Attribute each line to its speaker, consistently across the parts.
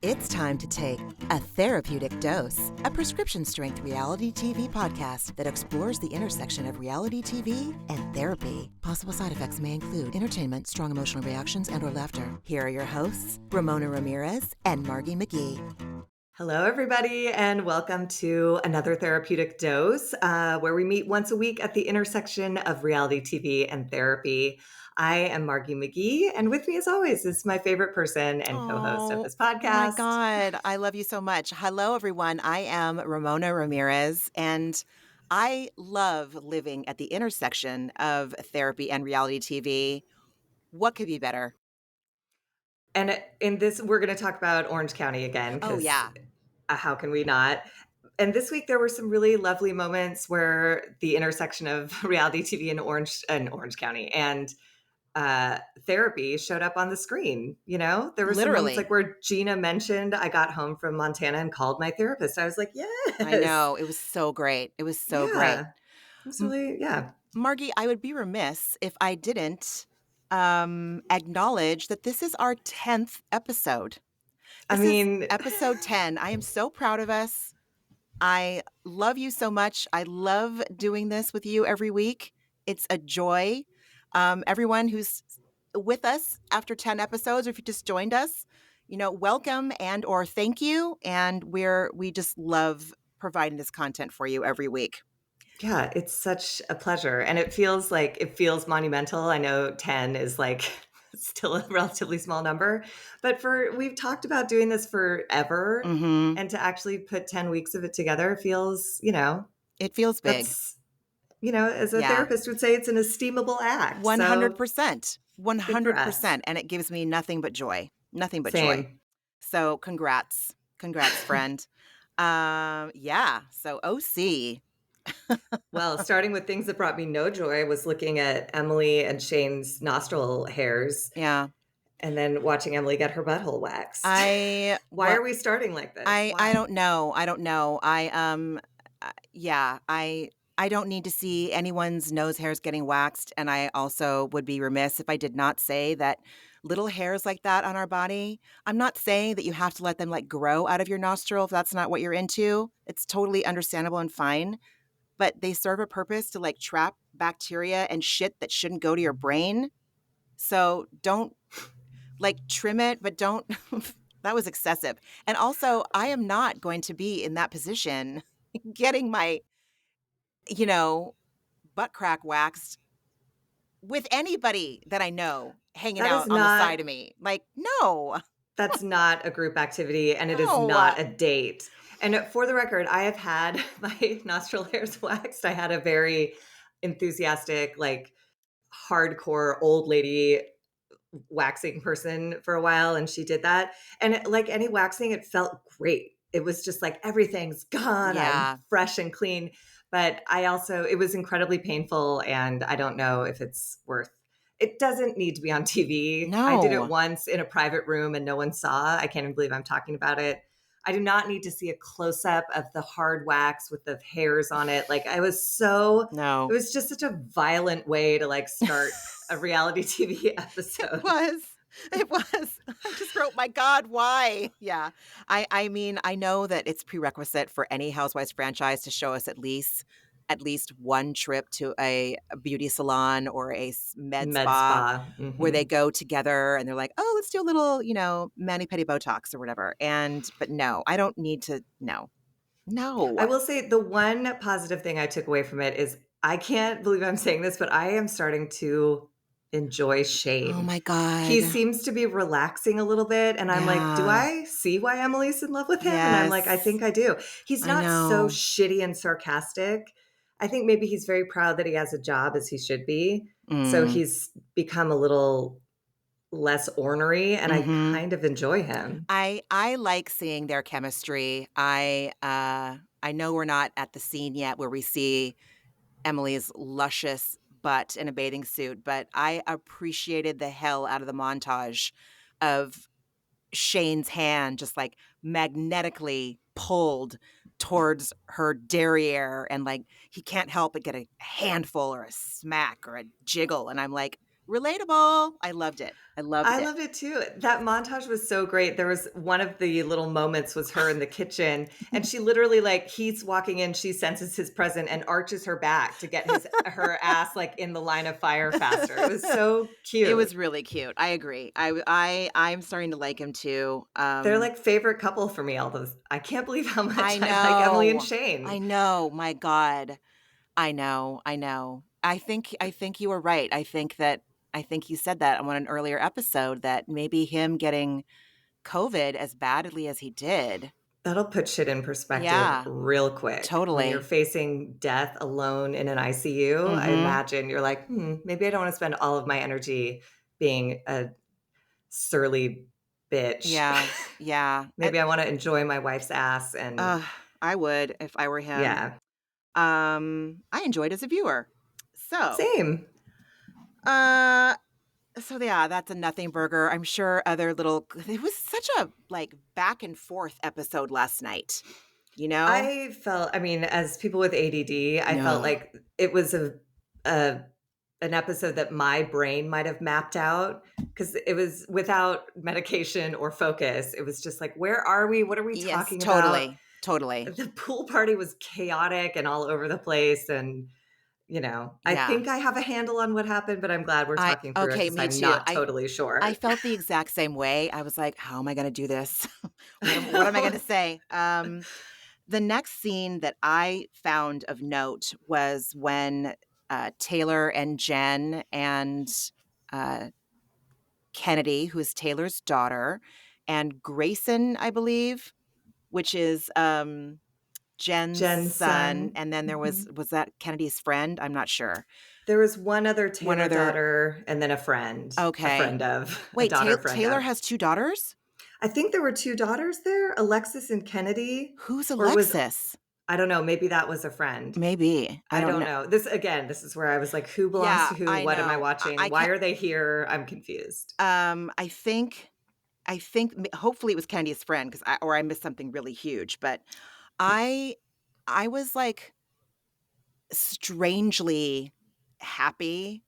Speaker 1: It's time to take A Therapeutic Dose, a prescription-strength reality TV podcast that explores the intersection of reality TV and therapy. Possible side effects may include entertainment, strong emotional reactions, and/or laughter. Here are your hosts, Ramona Ramirez and Margee McGee.
Speaker 2: Hello, everybody, and welcome to another Therapeutic Dose, where we meet once a week at the intersection of reality TV and therapy. I am Margee McGee, and with me, as always, is my favorite person and co-host of this podcast.
Speaker 1: Oh my God, I love you so much. Hello, everyone. I am Ramona Ramirez, and I love living at the intersection of therapy and reality TV. What could be better?
Speaker 2: And in this, we're going to talk about Orange County again,
Speaker 1: Oh,
Speaker 2: because
Speaker 1: yeah.
Speaker 2: how can we not? And this week, there were some really lovely moments where the intersection of reality TV and Orange County and therapy showed up on the screen. You know, there were some moments
Speaker 1: Literally.
Speaker 2: like where Gina mentioned, I got home from Montana and called my therapist. I was like, yes.
Speaker 1: I know. It was so great. It was so great.
Speaker 2: It was really,
Speaker 1: Margee, I would be remiss if I didn't acknowledge that this is our 10th episode. This is episode 10. I am so proud of us. I love you so much. I love doing this with you every week. It's a joy. Everyone who's with us after 10 episodes, or if you just joined us, you know, welcome and or thank you. And we just love providing this content for you every week.
Speaker 2: Yeah, it's such a pleasure. And it feels monumental. I know 10 is like still a relatively small number, but we've talked about doing this forever.
Speaker 1: Mm-hmm.
Speaker 2: And to actually put 10 weeks of it together feels,
Speaker 1: It feels big.
Speaker 2: that's, as a therapist would say, it's an esteemable act.
Speaker 1: 100%.
Speaker 2: 100%.
Speaker 1: And it gives me nothing but joy. Nothing but joy.
Speaker 2: Same.
Speaker 1: So congrats. Congrats, friend. So OC.
Speaker 2: Well, starting with things that brought me no joy was looking at Emily and Shane's nostril hairs.
Speaker 1: Yeah.
Speaker 2: And then watching Emily get her butthole waxed. Why are we starting like this?
Speaker 1: I don't know. I don't need to see anyone's nose hairs getting waxed. And I also would be remiss if I did not say that little hairs like that on our body, I'm not saying that you have to let them like grow out of your nostril if that's not what you're into. It's totally understandable and fine. But they serve a purpose to like trap bacteria and shit that shouldn't go to your brain. So don't like trim it, but don't. That was excessive. And also, I am not going to be in that position getting my, butt crack waxed with anybody that I know hanging out on the side of me. Like, no.
Speaker 2: That's not a group activity, and it is not a date. And for the record, I have had my nostril hairs waxed. I had a very enthusiastic, like hardcore old lady waxing person for a while, and she did that. And like any waxing, it felt great. It was just like everything's gone.
Speaker 1: Yeah.
Speaker 2: I'm fresh and clean. But it was incredibly painful, and I don't know if it's worth. It doesn't need to be on TV.
Speaker 1: No.
Speaker 2: I did it once in a private room and no one saw. I can't even believe I'm talking about it. I do not need to see a close-up of the hard wax with the hairs on it. Like it was just such a violent way to like start a reality TV episode.
Speaker 1: It was. I just wrote, my God, why? Yeah. I mean, I know that it's prerequisite for any Housewives franchise to show us at least one trip to a beauty salon or a med spa.
Speaker 2: Mm-hmm.
Speaker 1: Where they go together and they're like, oh, let's do a little, mani-pedi Botox or whatever. But no, I don't need to. No.
Speaker 2: I will say the one positive thing I took away from it is I can't believe I'm saying this, but I am starting to enjoy Shane.
Speaker 1: Oh my God.
Speaker 2: He seems to be relaxing a little bit. And I'm like, do I see why Emily's in love with him?
Speaker 1: Yes.
Speaker 2: And I'm like, I think I do. He's not so shitty and sarcastic. I think maybe he's very proud that he has a job, as he should be. So he's become a little less ornery, and I kind of enjoy him.
Speaker 1: I like seeing their chemistry. I know we're not at the scene yet where we see Emily's luscious butt in a bathing suit, but I appreciated the hell out of the montage of Shane's hand just like magnetically pulled towards her derriere, and like he can't help but get a handful or a smack or a jiggle, and I'm like, Relatable. I loved it. I loved
Speaker 2: I
Speaker 1: it.
Speaker 2: loved it too. That montage was so great. There was one of the little moments was her in the kitchen, and she literally like he's walking in, she senses his presence and arches her back to get her ass like in the line of fire faster. It was so
Speaker 1: It
Speaker 2: cute.
Speaker 1: was really cute. I agree. I'm starting to like him too.
Speaker 2: They're like favorite couple for me. All those. I can't believe how
Speaker 1: I
Speaker 2: much I like Emily and
Speaker 1: know. I
Speaker 2: Shane.
Speaker 1: know. My God. I know. I know. I think you were right. I think you said that on an earlier episode that maybe him getting COVID as badly as he did.
Speaker 2: That'll put shit in perspective
Speaker 1: Yeah,
Speaker 2: real quick. When you're
Speaker 1: totally.
Speaker 2: facing death alone in an ICU, I
Speaker 1: Mhm.
Speaker 2: imagine you're like, maybe I don't want to spend all of my energy being a surly bitch.
Speaker 1: Yeah. Yeah.
Speaker 2: Maybe I want to enjoy my wife's ass and
Speaker 1: Uh, I would if I were him.
Speaker 2: yeah,
Speaker 1: I enjoyed as a viewer. So,
Speaker 2: same.
Speaker 1: uh so yeah, that's a nothing burger. I'm sure other little it was such a like back and forth episode last night, you know?
Speaker 2: I mean, as people with ADD, I felt
Speaker 1: No.
Speaker 2: like it was a an episode that my brain might have mapped out because it was without medication or focus. It was just like, where are we? What are we
Speaker 1: Yes,
Speaker 2: talking about?
Speaker 1: totally. Totally.
Speaker 2: The pool party was chaotic and all over the place. And, I
Speaker 1: Yeah.
Speaker 2: think I have a handle on what happened, but I'm glad we're
Speaker 1: I
Speaker 2: talking through it
Speaker 1: okay,
Speaker 2: because
Speaker 1: me
Speaker 2: I'm
Speaker 1: too.
Speaker 2: not totally
Speaker 1: I
Speaker 2: sure.
Speaker 1: felt the exact same way. I was like, "How am I gonna do this?
Speaker 2: I
Speaker 1: What am I
Speaker 2: know.
Speaker 1: gonna say?" The next scene that I found of note was when, Taylor and Jen and, uh, Kennedy, who is Taylor's daughter, and Grayson, I believe, which is, Jen's
Speaker 2: Jen's
Speaker 1: son,
Speaker 2: son.
Speaker 1: and then there
Speaker 2: Mhm.
Speaker 1: was that Kennedy's friend? I'm not sure.
Speaker 2: There was one other
Speaker 1: One
Speaker 2: Taylor
Speaker 1: other
Speaker 2: daughter and then a
Speaker 1: okay.
Speaker 2: friend of, a
Speaker 1: Wait,
Speaker 2: daughter friend
Speaker 1: Taylor
Speaker 2: of.
Speaker 1: has 2 daughters?
Speaker 2: I think there were 2 daughters there, Alexis and Kennedy,
Speaker 1: Who's
Speaker 2: or was
Speaker 1: Alexis?
Speaker 2: I don't know, maybe that was a friend.
Speaker 1: Maybe. I
Speaker 2: I
Speaker 1: don't
Speaker 2: don't
Speaker 1: know.
Speaker 2: know. This is where I was like, who belongs
Speaker 1: Yeah,
Speaker 2: to who?
Speaker 1: I
Speaker 2: What am I
Speaker 1: know.
Speaker 2: watching?
Speaker 1: I
Speaker 2: Why
Speaker 1: can't
Speaker 2: are they here? I'm confused.
Speaker 1: I think hopefully it was Kennedy's friend 'cause I missed something really huge, but I I was, like, strangely happy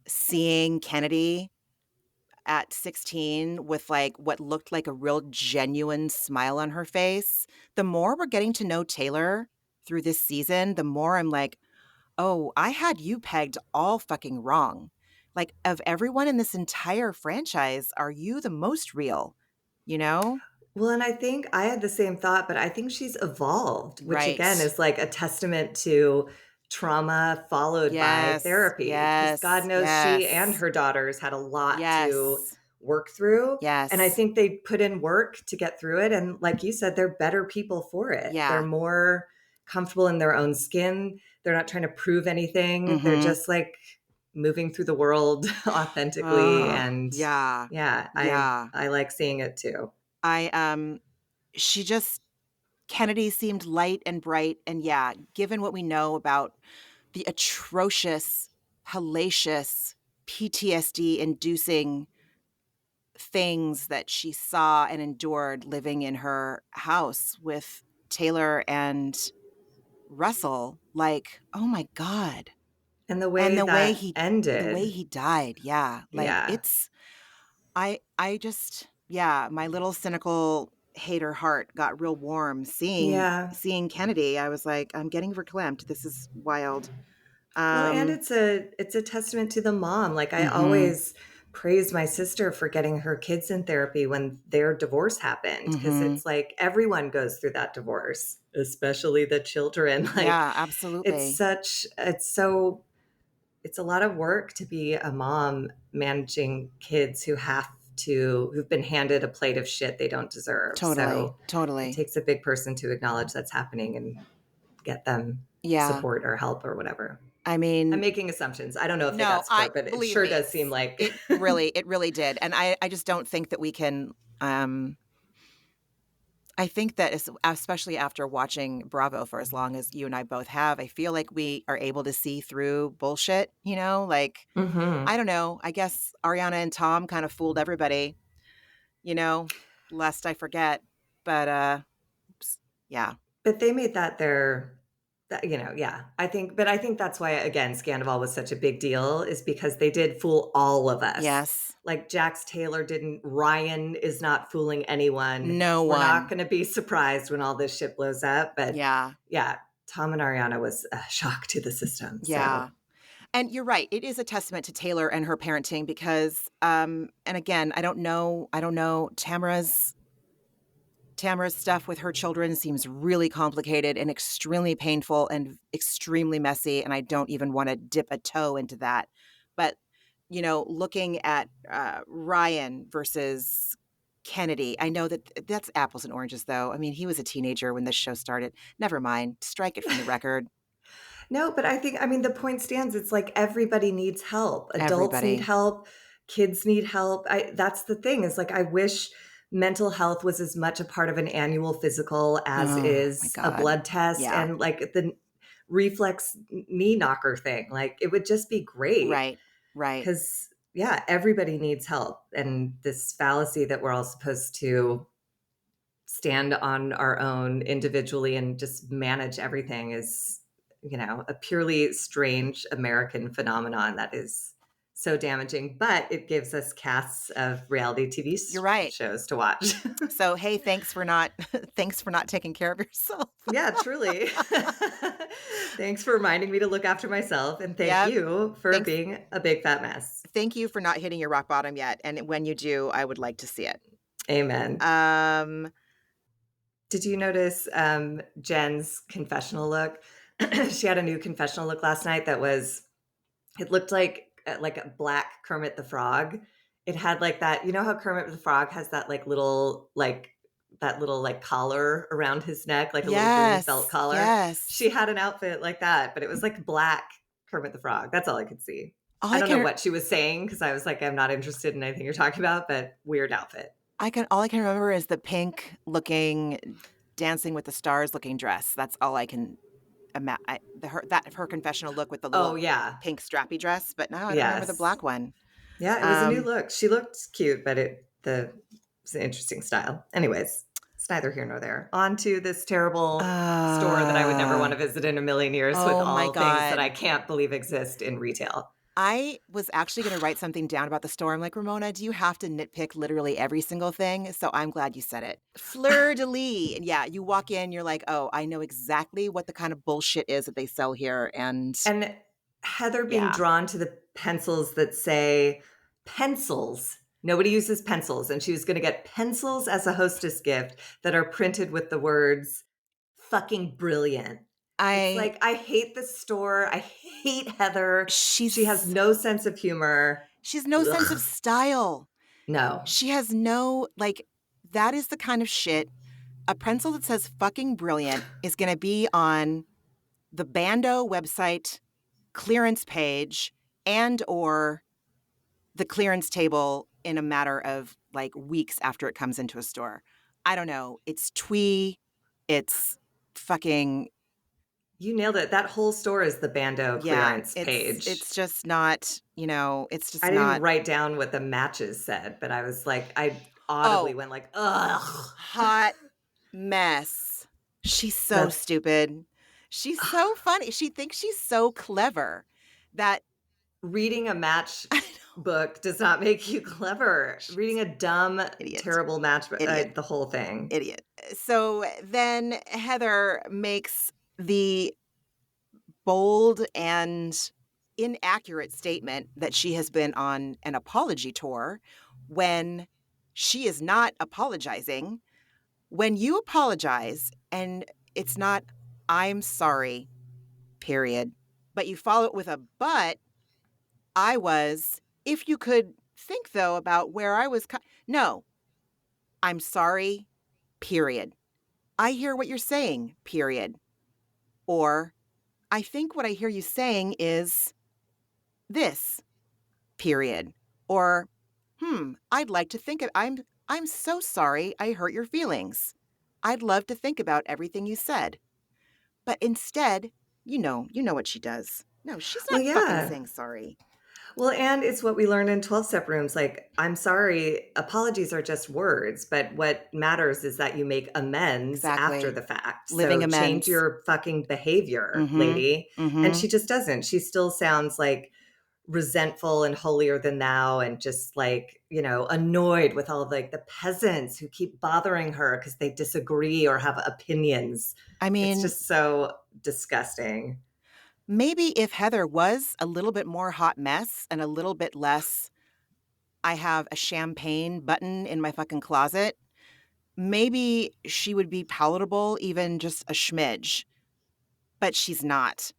Speaker 1: seeing Kennedy at 16 with, like, what looked like a real genuine smile on her face. The more we're getting to know Taylor through this season, the more I'm like, "Oh, I had you pegged all fucking wrong. Like, of everyone in this entire franchise, are you the most real?" You know?
Speaker 2: Well, and I think I had the same thought, but I think she's evolved, which again
Speaker 1: Right.
Speaker 2: is like a testament to trauma followed by
Speaker 1: Yes.
Speaker 2: therapy. Because God
Speaker 1: Yes.
Speaker 2: knows she and
Speaker 1: Yes.
Speaker 2: her daughters had a lot to
Speaker 1: Yes.
Speaker 2: work through. And I
Speaker 1: Yes.
Speaker 2: think they put in work to get through it. And like you said, they're better people for it. They're
Speaker 1: Yeah.
Speaker 2: more comfortable in their own skin. They're not trying to prove anything. They're
Speaker 1: Mhm.
Speaker 2: just like moving through the world authentically.
Speaker 1: Ugh.
Speaker 2: And
Speaker 1: Yeah.
Speaker 2: yeah,
Speaker 1: Yeah.
Speaker 2: I like seeing it too.
Speaker 1: I, she just Kennedy seemed light and bright, and yeah, given what we know about the atrocious, hellacious, PTSD-inducing things that she saw and endured living in her house with Taylor and Russell, like, oh my god.
Speaker 2: And the
Speaker 1: And
Speaker 2: way that
Speaker 1: the way
Speaker 2: ended,
Speaker 1: he died, yeah, like,
Speaker 2: yeah.
Speaker 1: it's I just yeah, my little cynical hater heart got real warm
Speaker 2: Yeah.
Speaker 1: seeing Kennedy. I was like, "I'm getting verklempt. This is wild."
Speaker 2: Well, and
Speaker 1: Um
Speaker 2: it's a testament to the mom. Like I
Speaker 1: Mhm,
Speaker 2: always praised my sister for getting her kids in therapy when their divorce happened because
Speaker 1: mhm.
Speaker 2: it's like everyone goes through that divorce, especially the children. Like
Speaker 1: Yeah, absolutely.
Speaker 2: it's a lot of work to be a mom managing kids who've been handed a plate of shit they don't deserve.
Speaker 1: Totally,
Speaker 2: So it
Speaker 1: totally.
Speaker 2: takes a big person to acknowledge that's happening and get them
Speaker 1: Yeah.
Speaker 2: support or help or whatever.
Speaker 1: I
Speaker 2: I'm
Speaker 1: mean,
Speaker 2: making assumptions. I don't know if they
Speaker 1: no,
Speaker 2: got
Speaker 1: I
Speaker 2: support, but it
Speaker 1: believe
Speaker 2: sure
Speaker 1: me,
Speaker 2: does seem like
Speaker 1: it really did, and I just don't think that we can, I think that especially after watching Bravo for as long as you and I both have, I feel like we are able to see through bullshit, you know? Like,
Speaker 2: Mhm.
Speaker 1: I don't know, I guess Ariana and Tom kind of fooled everybody, you know, lest I forget, but, s yeah.
Speaker 2: But they made that their Yeah. I think that's why, again, Scandival was such a big deal is because they did fool all of us.
Speaker 1: Yes.
Speaker 2: Like Jax Taylor didn't, Ryan is not fooling anyone.
Speaker 1: No
Speaker 2: We're not
Speaker 1: one.
Speaker 2: going to be surprised when all this shit blows up. But
Speaker 1: Yeah.
Speaker 2: yeah, Tom and Ariana was a shock to the system.
Speaker 1: Yeah.
Speaker 2: So
Speaker 1: And you're right. It is a testament to Taylor and her parenting because, and again, I don't know. Tamra's stuff with her children seems really complicated and extremely painful and extremely messy. And I don't even want to dip a toe into that. But, looking at Ryan versus Kennedy, I know that that's apples and oranges, though. I mean, he was a teenager when this show started. Never mind. Strike it from the record.
Speaker 2: no, but I mean, the point stands. It's like everybody needs help. Adults need
Speaker 1: Everybody.
Speaker 2: help. Kids need help. That's the thing is like, I wish mental health was as much a part of an annual physical as
Speaker 1: Oh, my
Speaker 2: is a
Speaker 1: God.
Speaker 2: blood test
Speaker 1: Yeah.
Speaker 2: and like the reflex knee knocker thing. Like it would just be great
Speaker 1: Right. Right.
Speaker 2: because, yeah, everybody needs help. And this fallacy that we're all supposed to stand on our own individually and just manage everything is, a purely strange American phenomenon that is so damaging, but it gives us casts of reality TV
Speaker 1: You're right.
Speaker 2: shows to watch.
Speaker 1: So, hey, thanks for not thanks for not taking care of yourself.
Speaker 2: Yeah, truly. Thanks for reminding me to look after myself. And thank
Speaker 1: Yep.
Speaker 2: you for
Speaker 1: Thanks.
Speaker 2: being a big fat mess.
Speaker 1: Thank you for not hitting your rock bottom yet. And when you do, I would like to see it.
Speaker 2: Amen.
Speaker 1: Um,
Speaker 2: Did you notice Jen's confessional look? She had a new confessional look last night that was, it looked like a black Kermit the Frog. It had like that, you know how Kermit the Frog has that little collar around his neck, like a little green felt
Speaker 1: yes.
Speaker 2: collar.
Speaker 1: Yes.
Speaker 2: She had an outfit like that, but it was like black Kermit the Frog. That's all I could see.
Speaker 1: All
Speaker 2: I
Speaker 1: I
Speaker 2: don't know
Speaker 1: can
Speaker 2: what she was saying because I was like, I'm not interested in anything you're talking about, but weird outfit.
Speaker 1: all I can remember is the pink looking Dancing with the Stars looking dress. That's all I can imagine. Her confessional look with the
Speaker 2: Oh
Speaker 1: little
Speaker 2: yeah.
Speaker 1: pink strappy dress, but now I don't remember the
Speaker 2: Yes.
Speaker 1: black one.
Speaker 2: Yeah, it was a new
Speaker 1: Um,
Speaker 2: look. She looked cute, but it's an interesting style. Anyways, it's neither here nor there. On to this terrible store that I would never want
Speaker 1: uh,
Speaker 2: to visit in a million years with
Speaker 1: oh my
Speaker 2: all things that I
Speaker 1: God.
Speaker 2: can't believe exist in retail.
Speaker 1: I was actually going to write something down about the store. I'm like, Ramona, do you have to nitpick literally every single thing? So I'm glad you said it. Fleur de lis. And yeah, you walk in, you're like, oh, I know exactly what the kind of bullshit is that they sell here. And
Speaker 2: And Heather being
Speaker 1: yeah,
Speaker 2: drawn to the pencils that say pencils. Nobody uses pencils. And she was going to get pencils as a hostess gift that are printed with the words fucking brilliant. It's
Speaker 1: I,
Speaker 2: like, I hate this store. I hate Heather. She has
Speaker 1: she's,
Speaker 2: no sense of humor.
Speaker 1: she's no sense of
Speaker 2: Ugh.
Speaker 1: style.
Speaker 2: No.
Speaker 1: She has no, like, that is the kind of shit. A pencil that says fucking brilliant is going to be on the Bando website clearance page and or the clearance table in a matter of like weeks after it comes into a store. I don't know. It's twee. It's fucking
Speaker 2: You nailed it. That whole store is the Bando
Speaker 1: yeah.
Speaker 2: clearance
Speaker 1: It's
Speaker 2: page.
Speaker 1: it's just not, it's
Speaker 2: I
Speaker 1: just
Speaker 2: didn't even
Speaker 1: not.
Speaker 2: write down what the matches said, but I was like, I audibly
Speaker 1: Oh,
Speaker 2: went like, ugh.
Speaker 1: hot mess. She's so
Speaker 2: That's
Speaker 1: stupid. She's so funny. She thinks she's so clever that
Speaker 2: reading a match
Speaker 1: I know.
Speaker 2: book does not make you clever.
Speaker 1: She's
Speaker 2: Reading a dumb,
Speaker 1: idiot.
Speaker 2: terrible match book,
Speaker 1: Idiot.
Speaker 2: the whole thing.
Speaker 1: Idiot. So then Heather makes the bold and inaccurate statement that she has been on an apology tour when she is not apologizing. When you apologize and it's not, I'm sorry, period, but you follow it with a but, I was, if you could think though about where I was, no, I'm sorry, period. I hear what you're saying, period. Or I think what I hear you saying is this, period. Or, I'd like to think of I'm so sorry I hurt your feelings. I'd love to think about everything you said. But instead, you know what she does. No, she's
Speaker 2: Well,
Speaker 1: not fucking
Speaker 2: yeah.
Speaker 1: saying sorry.
Speaker 2: Well, and it's what we learned in 12-step rooms. Like, I'm sorry, apologies are just words, but what matters is that you make amends after
Speaker 1: Exactly.
Speaker 2: the fact.
Speaker 1: Living
Speaker 2: So change
Speaker 1: amends.
Speaker 2: your fucking behavior,
Speaker 1: Mhm.
Speaker 2: lady. And
Speaker 1: Mhm.
Speaker 2: she just doesn't. She still sounds like resentful and holier than thou and just like, annoyed with all of like the peasants who keep bothering her because they disagree or have opinions.
Speaker 1: I
Speaker 2: It's
Speaker 1: mean,
Speaker 2: just so disgusting.
Speaker 1: maybe if Heather was a little bit more hot mess and a little bit less, I have a champagne button in my fucking closet, maybe she would be palatable even just a smidge, but she's not.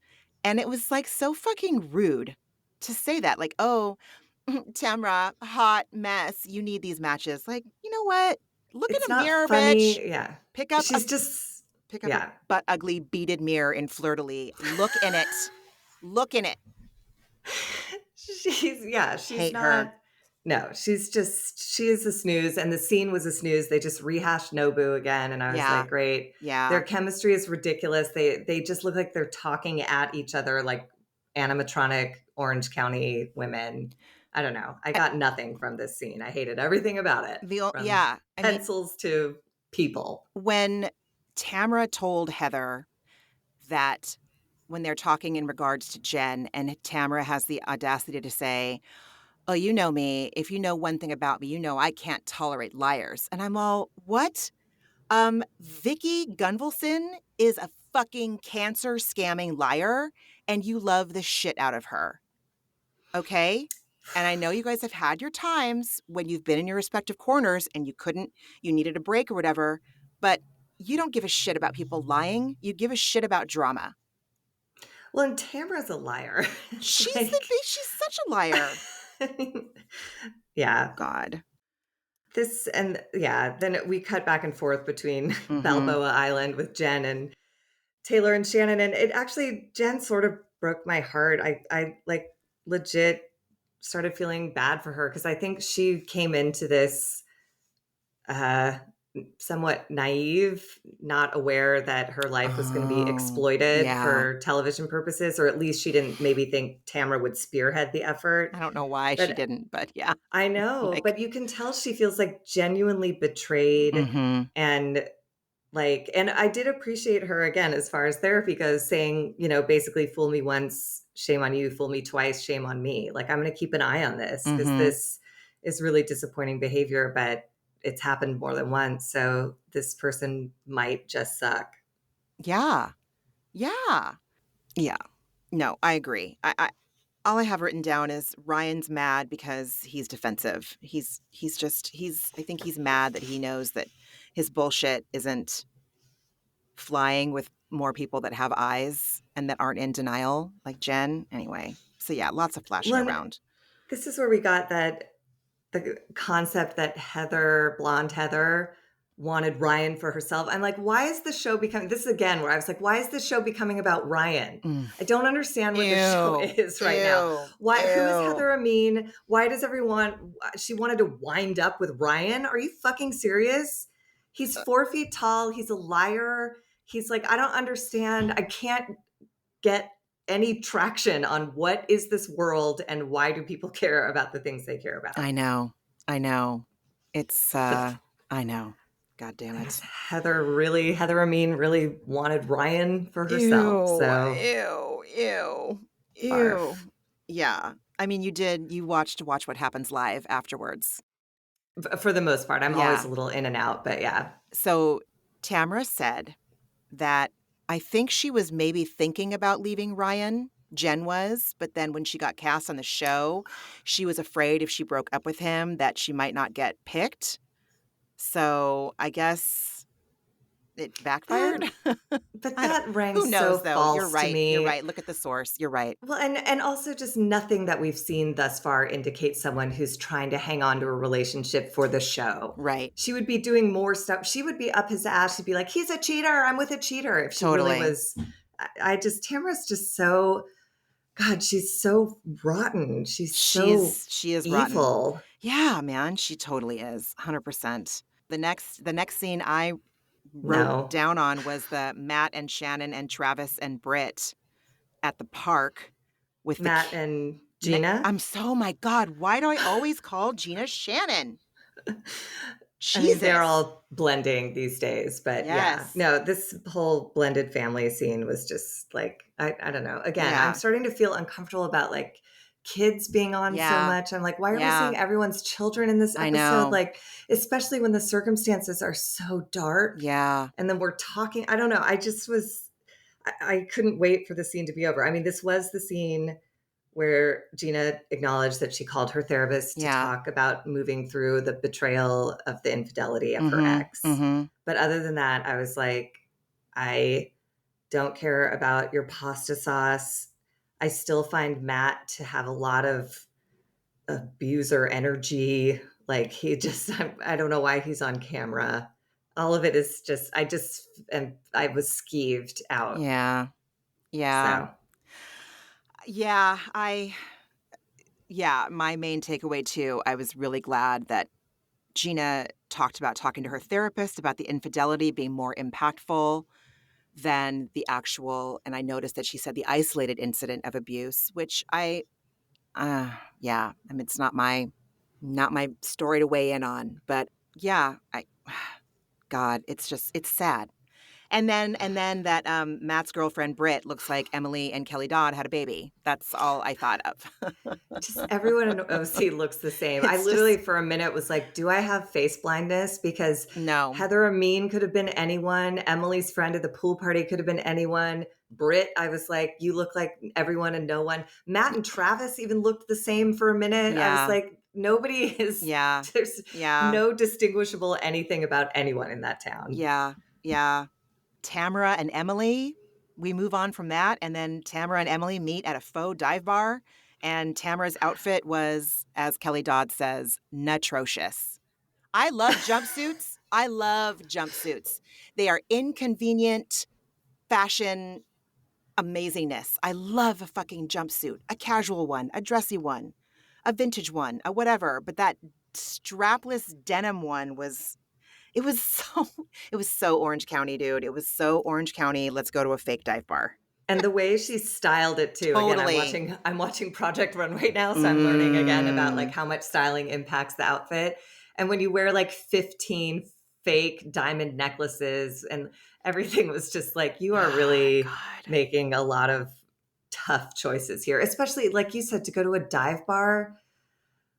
Speaker 1: And it was, like, so fucking rude to say that, like, "Oh, Tamra, hot mess, you need these matches." Like, you know what? Look
Speaker 2: It's
Speaker 1: in a
Speaker 2: not
Speaker 1: mirror, bitch.
Speaker 2: funny. Yeah.
Speaker 1: Pick up a
Speaker 2: She's just,
Speaker 1: pick up a
Speaker 2: yeah.
Speaker 1: butt ugly beaded mirror in Fleur-de-Lis. Look in it. Look in it.
Speaker 2: She's
Speaker 1: Hate
Speaker 2: not.
Speaker 1: her.
Speaker 2: No, she is a snooze. And the scene was a snooze. They just rehashed Nobu again. And I was
Speaker 1: Yeah.
Speaker 2: like, great. Their
Speaker 1: Yeah.
Speaker 2: chemistry is ridiculous. They just look like they're talking at each other like animatronic Orange County women. I don't know. I
Speaker 1: I
Speaker 2: got nothing from this scene. I hated everything about it,
Speaker 1: the o
Speaker 2: from
Speaker 1: yeah. I mean,
Speaker 2: pencils to people.
Speaker 1: when Tamra told Heather that when they're talking in regards to Jen, and Tamra has the audacity to say, "Oh, you know me. If you know one thing about me, you know I can't tolerate liars." And I'm all, "What? Vicky Gunvalson is a fucking cancer scamming liar, and you love the shit out of her, okay? And I know you guys have had your times when you've been in your respective corners and you needed a break or whatever, but you don't give a shit about people lying. You give a shit about drama."
Speaker 2: Well, and Tamara's a liar. It's like,
Speaker 1: She's such a liar.
Speaker 2: yeah.
Speaker 1: God.
Speaker 2: This and yeah, then we cut back and forth between
Speaker 1: Mhm.
Speaker 2: Balboa Island with Jen and Taylor and Shannon, and it actually Jen sort of broke my heart. I like legit started feeling bad for her because I think she came into this uh somewhat naive, not aware that her life was going to be
Speaker 1: Oh,
Speaker 2: exploited
Speaker 1: yeah.
Speaker 2: for television purposes, or at least she didn't maybe think Tamara would spearhead the effort.
Speaker 1: I don't know why she
Speaker 2: But
Speaker 1: didn't, but yeah.
Speaker 2: I know,
Speaker 1: Like,
Speaker 2: but you can tell she feels like genuinely betrayed
Speaker 1: mhm.
Speaker 2: and like, and I did appreciate her again as far as therapy goes, saying, basically fool me once, shame on you, fool me twice, shame on me. Like, I'm going to keep an eye on this because
Speaker 1: Mhm.
Speaker 2: this is really disappointing behavior, but it's happened more than once. So this person might just suck.
Speaker 1: Yeah. Yeah. Yeah. No, I agree. I all I have written down is Ryan's mad because he's defensive. He's I think he's mad that he knows that his bullshit isn't flying with more people that have eyes and that aren't in denial, like Jen. Anyway, so yeah, lots of flashing
Speaker 2: Well, and
Speaker 1: around.
Speaker 2: this is where we got that the concept that blonde Heather, wanted Ryan for herself. I'm like, why is the show becoming this is again where I was like, why is this show becoming about Ryan?
Speaker 1: Mm.
Speaker 2: I don't understand what this show
Speaker 1: Ew.
Speaker 2: is right now.
Speaker 1: Ew.
Speaker 2: Who is
Speaker 1: Ew.
Speaker 2: Heather Amin? Why does everyone she wanted to wind up with Ryan? Are you fucking serious? He's 4 feet tall. He's a liar. He's like, I don't understand. I can't get any traction on what is this world and why do people care about the things they care about.
Speaker 1: I know. I know. It's,
Speaker 2: But
Speaker 1: I know. God damn
Speaker 2: I guess
Speaker 1: it.
Speaker 2: Heather Amin really wanted Ryan for herself.
Speaker 1: Ew.
Speaker 2: So
Speaker 1: Ew. Ew. Ew.
Speaker 2: barf.
Speaker 1: Yeah. I mean, you watch What Happens Live afterwards.
Speaker 2: For the most part, I'm always
Speaker 1: Yeah.
Speaker 2: a little in and out, but yeah.
Speaker 1: So Tamara said that I think she was maybe thinking about leaving Ryan. Jen was, but then when she got cast on the show, she was afraid if she broke up with him that she might not get picked. So I guess it
Speaker 2: That
Speaker 1: backfired.
Speaker 2: but
Speaker 1: I don't.
Speaker 2: that rang
Speaker 1: Who knows
Speaker 2: so
Speaker 1: though? You're
Speaker 2: false to
Speaker 1: right. You're
Speaker 2: me.
Speaker 1: right. Look at the source. You're right.
Speaker 2: Well, and also just nothing that we've seen thus far indicates someone who's trying to hang on to a relationship for the show.
Speaker 1: Right.
Speaker 2: She would be doing more stuff. She would be up his ass. She'd be like, "He's a cheater. I'm with a cheater." If she really
Speaker 1: Totally.
Speaker 2: was, Tamara's just so God. She's so rotten. She's so
Speaker 1: She is rotten.
Speaker 2: evil.
Speaker 1: Yeah, man, she totally is. 100%. The next scene I wrote
Speaker 2: No,
Speaker 1: down on was the Matt and Shannon and Travis and Britt at the park with the
Speaker 2: Matt
Speaker 1: ki
Speaker 2: and Gina?
Speaker 1: my God, why do I always call Gina Shannon?
Speaker 2: I mean, they're
Speaker 1: Jesus.
Speaker 2: all blending these days, but yeah.
Speaker 1: Yes.
Speaker 2: No, this whole blended family scene was just like, I don't know. Again, I'm
Speaker 1: Yeah.
Speaker 2: starting to feel uncomfortable about like kids being on so
Speaker 1: Yeah.
Speaker 2: much. I'm like, why are we
Speaker 1: Yeah.
Speaker 2: seeing everyone's children in this
Speaker 1: I
Speaker 2: episode?
Speaker 1: know.
Speaker 2: Like, especially when the circumstances are so dark.
Speaker 1: Yeah.
Speaker 2: And then we're talking. I don't know. I couldn't wait for the scene to be over. I mean, this was the scene where Gina acknowledged that she called her therapist to
Speaker 1: Yeah.
Speaker 2: talk about moving through the betrayal of the infidelity of her
Speaker 1: Mhm.
Speaker 2: ex.
Speaker 1: Mhm.
Speaker 2: But other than that, I was like, I don't care about your pasta sauce. I still find Matt to have a lot of abuser energy. Like he just, I don't know why he's on camera. All of it is just, I was skeeved out.
Speaker 1: Yeah. Yeah.
Speaker 2: So
Speaker 1: Yeah, my main takeaway too, I was really glad that Gina talked about talking to her therapist about the infidelity being more impactful than the actual, and I noticed that she said the isolated incident of abuse, which yeah, I mean, it's not my story to weigh in on, but yeah, God, it's sad. And then that, Matt's girlfriend, Britt, looks like Emily and Kelly Dodd had a baby. That's all I thought of.
Speaker 2: just everyone in OC looks the same. I
Speaker 1: It's
Speaker 2: literally,
Speaker 1: just
Speaker 2: for a minute, was like, do I have face blindness? Because
Speaker 1: no.
Speaker 2: Heather Amin could have been anyone. Emily's friend at the pool party could have been anyone. Britt, I was like, you look like everyone and no one. Matt
Speaker 1: Y
Speaker 2: and Travis even looked the same for a minute. I was
Speaker 1: Yeah.
Speaker 2: like, nobody is,
Speaker 1: Yeah.
Speaker 2: there's
Speaker 1: Yeah.
Speaker 2: no distinguishable anything about anyone in that town.
Speaker 1: Yeah. Yeah. Tamra and Emily, we move on from that, and then Tamra and Emily meet at a faux dive bar, and Tamra's outfit was, as Kelly Dodd says, "nutritious." I love jumpsuits. I love jumpsuits. They are inconvenient fashion amazingness. I love a fucking jumpsuit, a casual one, a dressy one, a vintage one, a whatever, but that strapless denim one was it was so it was so Orange County, dude. It was so Orange County, let's go to a fake dive bar.
Speaker 2: And the way she styled it too. Again,
Speaker 1: Totally.
Speaker 2: I'm watching Project Run right now, so I'm learning again about like
Speaker 1: Mm.
Speaker 2: how much styling impacts the outfit. And when you wear like 15 fake diamond necklaces and everything was just like you are really
Speaker 1: God.
Speaker 2: making a lot of tough choices here, especially like you said to go to a dive bar.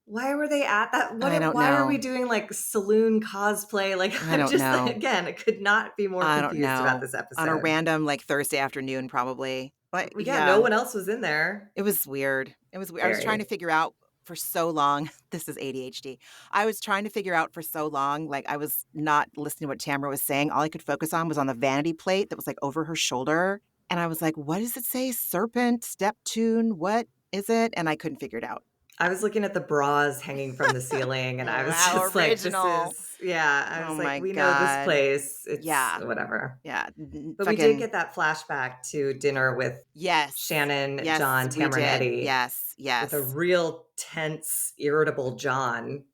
Speaker 2: Why were they at that?
Speaker 1: I don't
Speaker 2: Why are we
Speaker 1: know.
Speaker 2: doing like saloon cosplay? Like
Speaker 1: I
Speaker 2: I'm
Speaker 1: don't
Speaker 2: just
Speaker 1: know.
Speaker 2: again, I could not be more
Speaker 1: I don't
Speaker 2: confused about
Speaker 1: know.
Speaker 2: this
Speaker 1: On a
Speaker 2: episode.
Speaker 1: random, like, Thursday afternoon, probably. But,
Speaker 2: Yeah, no
Speaker 1: yeah,
Speaker 2: one else was in there.
Speaker 1: it was weird. It was weird. I was trying to
Speaker 2: Very.
Speaker 1: figure out for so long this is ADHD. I was trying to figure out for so long, like, I was not listening to what Tamara was saying. All I could focus on was on the vanity plate that was, like, over her shoulder, and I was like, "What does it say? Serpent, step tune, what is it?" And I couldn't figure it out.
Speaker 2: I was looking at the bras hanging from the ceiling and I was
Speaker 1: How
Speaker 2: just like, this
Speaker 1: original.
Speaker 2: is, yeah, I
Speaker 1: Oh
Speaker 2: was like,
Speaker 1: my
Speaker 2: we know this
Speaker 1: god.
Speaker 2: place. It's
Speaker 1: Yeah.
Speaker 2: whatever.
Speaker 1: Yeah. N
Speaker 2: But we did
Speaker 1: fucking
Speaker 2: get that flashback to dinner with
Speaker 1: yes.
Speaker 2: Shannon,
Speaker 1: Yes,
Speaker 2: John,
Speaker 1: we
Speaker 2: Tamara, and
Speaker 1: did.
Speaker 2: Eddie
Speaker 1: Yes,
Speaker 2: with a
Speaker 1: yes.
Speaker 2: real tense, irritable John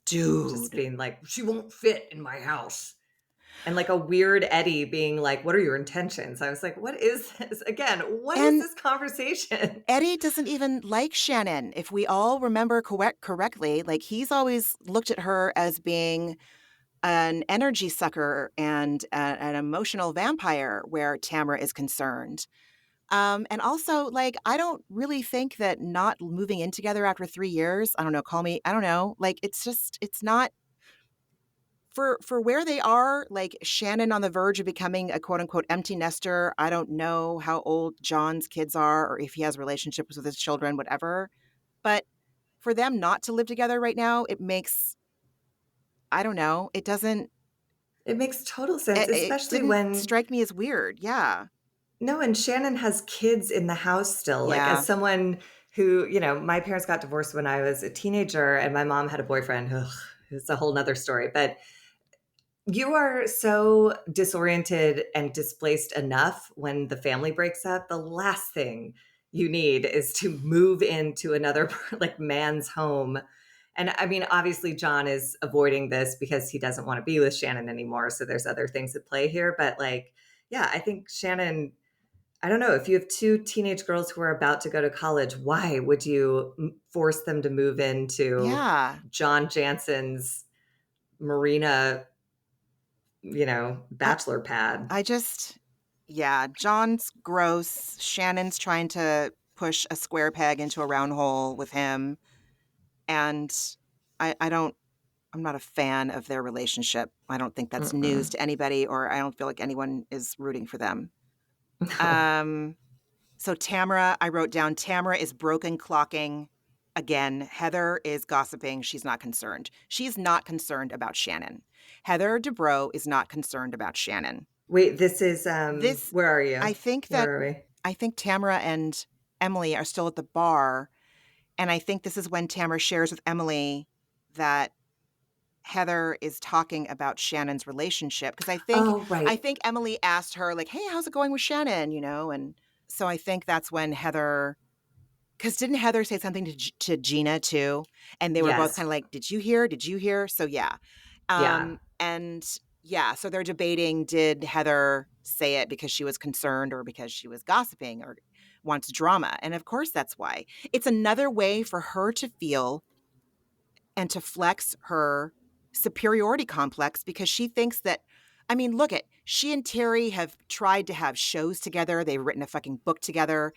Speaker 2: just
Speaker 1: Dude.
Speaker 2: being like, she won't fit in my house. And like a weird Eddie being like, what are your intentions? I was like, what is this? Again, what is
Speaker 1: And
Speaker 2: this conversation?
Speaker 1: Eddie doesn't even like Shannon. If we all remember correctly, like, he's always looked at her as being an energy sucker and an emotional vampire where Tamara is concerned. And also, like, I don't really think that not moving in together after 3 years, I don't know, call me, I don't know, like, it's not for where they are, like, Shannon on the verge of becoming a quote unquote empty nester. I don't know how old John's kids are or if he has relationships with his children, whatever. But for them not to live together right now, it makes, I don't know,
Speaker 2: It makes total sense,
Speaker 1: it
Speaker 2: especially
Speaker 1: didn't
Speaker 2: when
Speaker 1: strike me as weird. Yeah.
Speaker 2: no, and Shannon has kids in the house still. Like, as
Speaker 1: Yeah.
Speaker 2: someone who, my parents got divorced when I was a teenager, and my mom had a boyfriend. Ugh, it's a whole nother story. But you are so disoriented and displaced enough when the family breaks up. The last thing you need is to move into another like man's home. And I mean, obviously, John is avoiding this because he doesn't want to be with Shannon anymore. So there's other things at play here. But like, yeah, I think Shannon I don't know, if you have 2 teenage girls who are about to go to college, why would you force them to move into
Speaker 1: Yeah.
Speaker 2: John Jansen's marina,
Speaker 1: I
Speaker 2: bachelor pad?
Speaker 1: I just yeah, John's gross. Shannon's trying to push a square peg into a round hole with him, and I don't I'm not a fan of their relationship. I don't think that's news
Speaker 2: Mm-mm.
Speaker 1: to anybody, or I don't feel like anyone is rooting for them.
Speaker 2: No.
Speaker 1: Um, so Tamra, I wrote down Tamra is broken clocking again. Heather is gossiping. She's not concerned. She's not concerned about Shannon. Heather Dubrow is not concerned about Shannon.
Speaker 2: Wait, this is,
Speaker 1: This,
Speaker 2: where are you?
Speaker 1: I think that
Speaker 2: Where are we?
Speaker 1: I think Tamra and Emily are still at the bar, and I think this is when Tamra shares with Emily that Heather is talking about Shannon's relationship, because
Speaker 2: Oh,
Speaker 1: I
Speaker 2: right.
Speaker 1: think Emily asked her like, "Hey, how's it going with Shannon?" And so I think that's when Heather, because didn't Heather say something to Gina too? And they were both
Speaker 2: Yes.
Speaker 1: kind of like, "Did you hear? Did you hear?" So yeah.
Speaker 2: Yeah.
Speaker 1: And yeah, so they're debating, did Heather say it because she was concerned or because she was gossiping or wants drama? And of course that's why. It's another way for her to feel and to flex her superiority complex, because she thinks that, I mean, look at, she and Terry have tried to have shows together. They've written a fucking book together.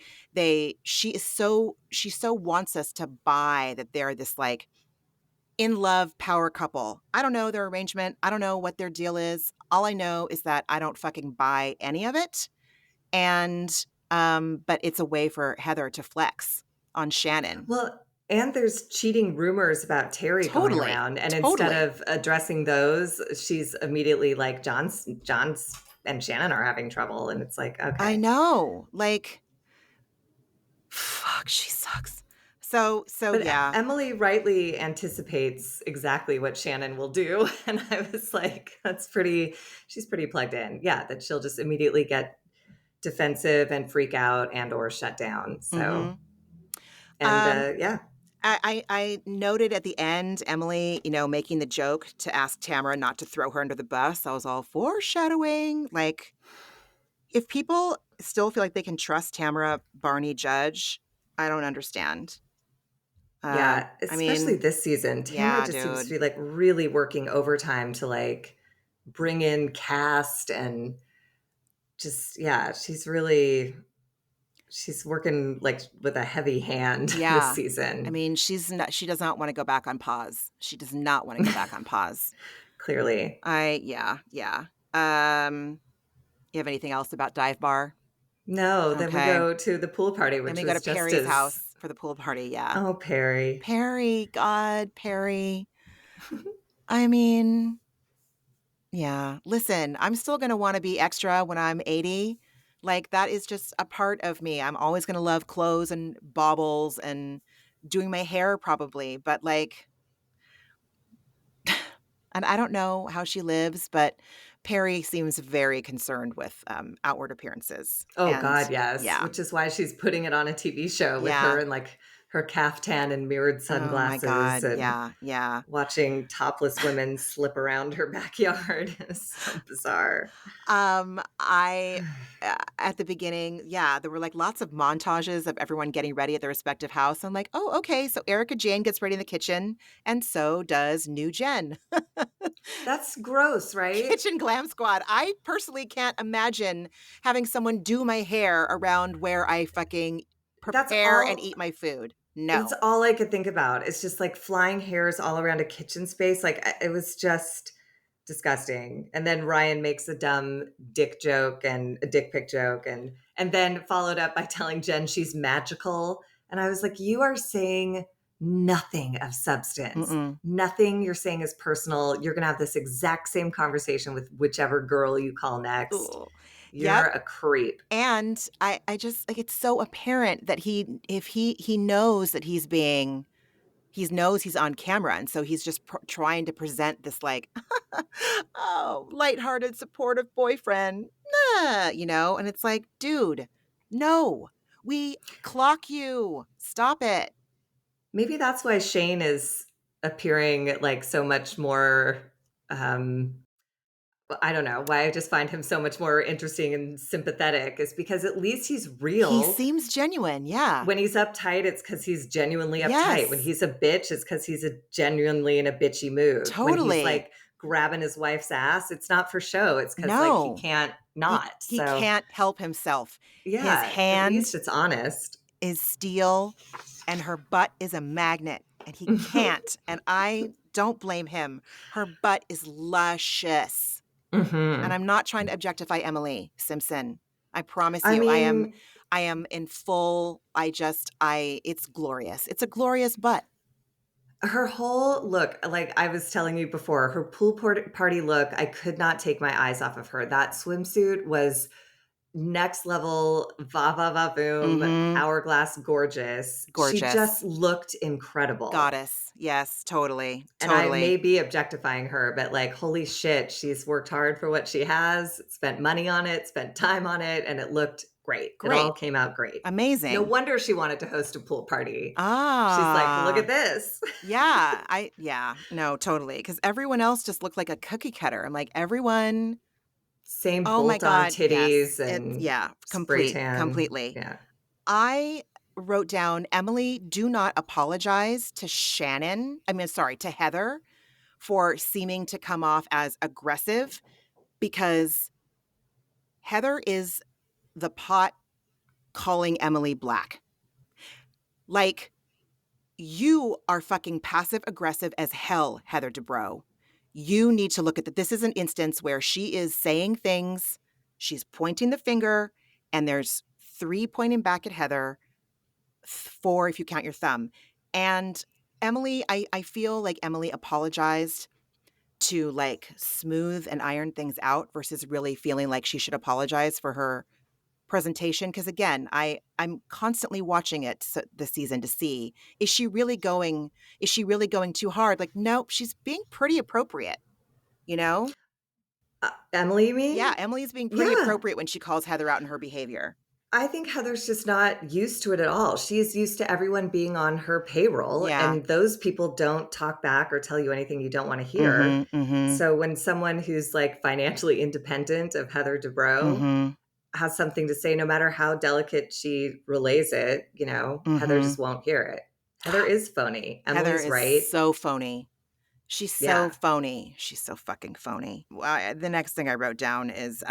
Speaker 1: She so wants us to buy that they're this like in love power couple. I don't know their arrangement. I don't know what their deal is. All I know is that I don't fucking buy any of it. And but it's a way for Heather to flex on Shannon.
Speaker 2: Well, and there's cheating rumors about Terry going
Speaker 1: Totally.
Speaker 2: around, and instead
Speaker 1: Totally.
Speaker 2: of addressing those, she's immediately like, John's and Shannon are having trouble, and it's like,
Speaker 1: I
Speaker 2: okay.
Speaker 1: know. Like, fuck, she sucks. So
Speaker 2: But
Speaker 1: yeah.
Speaker 2: Emily rightly anticipates exactly what Shannon will do, and I was like, she's pretty plugged in. Yeah, that she'll just immediately get defensive and freak out and or shut down. So,
Speaker 1: Mhm.
Speaker 2: and
Speaker 1: Um,
Speaker 2: yeah.
Speaker 1: I noted at the end, Emily, making the joke to ask Tamara not to throw her under the bus. I was all foreshadowing. Like, if people still feel like they can trust Tamara Barney Judge, I don't understand.
Speaker 2: Yeah,
Speaker 1: I
Speaker 2: especially
Speaker 1: mean,
Speaker 2: this season. Tamra
Speaker 1: yeah,
Speaker 2: just seems to
Speaker 1: dude.
Speaker 2: be like really working overtime to like bring in cast and just yeah, she's working like with a heavy hand this
Speaker 1: Yeah. I
Speaker 2: season.
Speaker 1: mean, she does not want to go back on pause. She does not want to go back on pause.
Speaker 2: Clearly.
Speaker 1: Yeah, yeah. Um, you have anything else about Dive Bar?
Speaker 2: No, then we
Speaker 1: Okay.
Speaker 2: go to the pool party,
Speaker 1: Then
Speaker 2: which
Speaker 1: we go to
Speaker 2: was just
Speaker 1: Perry's
Speaker 2: as
Speaker 1: house for the pool party, yeah.
Speaker 2: oh, Perry.
Speaker 1: Perry, God, Perry. I mean, yeah. Listen, I'm still gonna wanna be extra when I'm 80. Like, that is just a part of me. I'm always gonna love clothes and baubles and doing my hair probably, but, like, and I don't know how she lives, but Perry seems very concerned with, outward appearances,
Speaker 2: Oh
Speaker 1: and
Speaker 2: god, yes,
Speaker 1: yeah.
Speaker 2: which is why she's putting it on a TV show with her
Speaker 1: Yeah.
Speaker 2: and like her caftan and mirrored
Speaker 1: Oh my
Speaker 2: sunglasses
Speaker 1: god,
Speaker 2: and
Speaker 1: yeah, yeah.
Speaker 2: watching topless women slip around her backyard is so bizarre.
Speaker 1: I at the beginning, yeah, there were, like, lots of montages of everyone getting ready at their respective house. I'm like, "Oh, okay, so Erica Jane gets ready in the kitchen, and so does new Jen."
Speaker 2: That's gross, right?
Speaker 1: Kitchen glam squad. I personally can't imagine having someone do my hair around where I fucking
Speaker 2: That's
Speaker 1: prepare and
Speaker 2: all
Speaker 1: eat my food.
Speaker 2: that's
Speaker 1: No.
Speaker 2: all I could think about. It's just like flying hairs all around a kitchen space. Like it was just disgusting. And then Ryan makes a dumb dick joke and a dick pic joke and then followed up by telling Jen she's magical. And I was like, you are saying nothing of substance.
Speaker 1: Mm-mm.
Speaker 2: Nothing you're saying is personal. You're going to have this exact same conversation with whichever girl you call next.
Speaker 1: Ugh.
Speaker 2: You're
Speaker 1: Yep.
Speaker 2: a creep.
Speaker 1: And I just like, it's so apparent that if he knows that he knows he's on camera, and so he's just trying to present this like, oh, lighthearted, supportive boyfriend, nah, and it's like, dude, no, we clock you, stop it.
Speaker 2: Maybe that's why Shane is appearing like so much more, um, I don't know why I just find him so much more interesting and sympathetic is because at least he's
Speaker 1: He
Speaker 2: real.
Speaker 1: seems genuine, yeah.
Speaker 2: When he's uptight, it's because he's genuinely uptight. When
Speaker 1: Yes,
Speaker 2: he's a bitch, it's because he's genuinely in a bitchy mood. When he's
Speaker 1: totally.
Speaker 2: like grabbing his wife's ass, it's not for show. It's because like he
Speaker 1: No,
Speaker 2: can't
Speaker 1: he
Speaker 2: not.
Speaker 1: he
Speaker 2: So
Speaker 1: can't help himself. His
Speaker 2: yeah, at least
Speaker 1: hand
Speaker 2: it's honest.
Speaker 1: is steel and her butt is a magnet and he can't, and I don't blame him. Her butt is luscious. And
Speaker 2: Hmm.
Speaker 1: I'm not trying to objectify Emily Simpson. I promise
Speaker 2: I
Speaker 1: you,
Speaker 2: mean,
Speaker 1: I am in full, it's glorious. It's a glorious butt.
Speaker 2: her whole look, like I was telling you before, her party look, I could not take my eyes off of her. That swimsuit was next level, va va va boom,
Speaker 1: Mhm.
Speaker 2: hourglass gorgeous. She
Speaker 1: Gorgeous.
Speaker 2: just looked incredible.
Speaker 1: Goddess. Yes, totally.
Speaker 2: And I
Speaker 1: Totally.
Speaker 2: may be objectifying her, but like, holy shit, she's worked hard for what she has, spent money on it, spent time on it, and it looked great. It all
Speaker 1: Great.
Speaker 2: came out great. No
Speaker 1: Amazing.
Speaker 2: wonder she wanted to host a pool party. She's like, look at
Speaker 1: Ah.
Speaker 2: this.
Speaker 1: Yeah. No, totally. Because everyone else just looked like a cookie cutter. I'm like, everyone.
Speaker 2: Same
Speaker 1: Oh my
Speaker 2: bolt on
Speaker 1: God. Yes.
Speaker 2: titties and spray tan.
Speaker 1: Completely.
Speaker 2: Yeah.
Speaker 1: I wrote down, Emily, do not apologize to to Heather for seeming to come off as aggressive, because Heather is the pot calling Emily black. Like, you are fucking passive aggressive as hell, Heather Dubrow. You need to look at that. This is an instance where she is saying things, she's pointing the finger, and there's 3 pointing back at Heather, 4 if you count your thumb. And Emily, I feel like Emily apologized to like smooth and iron things out versus really feeling like she should apologize for her presentation. Because again, I'm constantly watching it this season to see, is she really going too hard? Like, nope, she's being pretty appropriate, you know?
Speaker 2: Emily, you
Speaker 1: Yeah,
Speaker 2: mean?
Speaker 1: Emily's being pretty
Speaker 2: Yeah.
Speaker 1: appropriate when she calls Heather out in her behavior.
Speaker 2: I think Heather's just not used to it at all. She's used to everyone being on her payroll,
Speaker 1: Yeah.
Speaker 2: and those people don't talk back or tell you anything you don't want to hear.
Speaker 1: Mhm. Mhm.
Speaker 2: So when someone who's like financially independent of Heather Dubrow
Speaker 1: Mhm.
Speaker 2: has something to say, no matter how delicate she relays it, Heather
Speaker 1: Mhm.
Speaker 2: just won't hear it. Heather is phony.
Speaker 1: Heather
Speaker 2: Emily's
Speaker 1: is
Speaker 2: right.
Speaker 1: so phony. She's so
Speaker 2: Yeah.
Speaker 1: phony. She's so fucking phony. The next thing I wrote down is,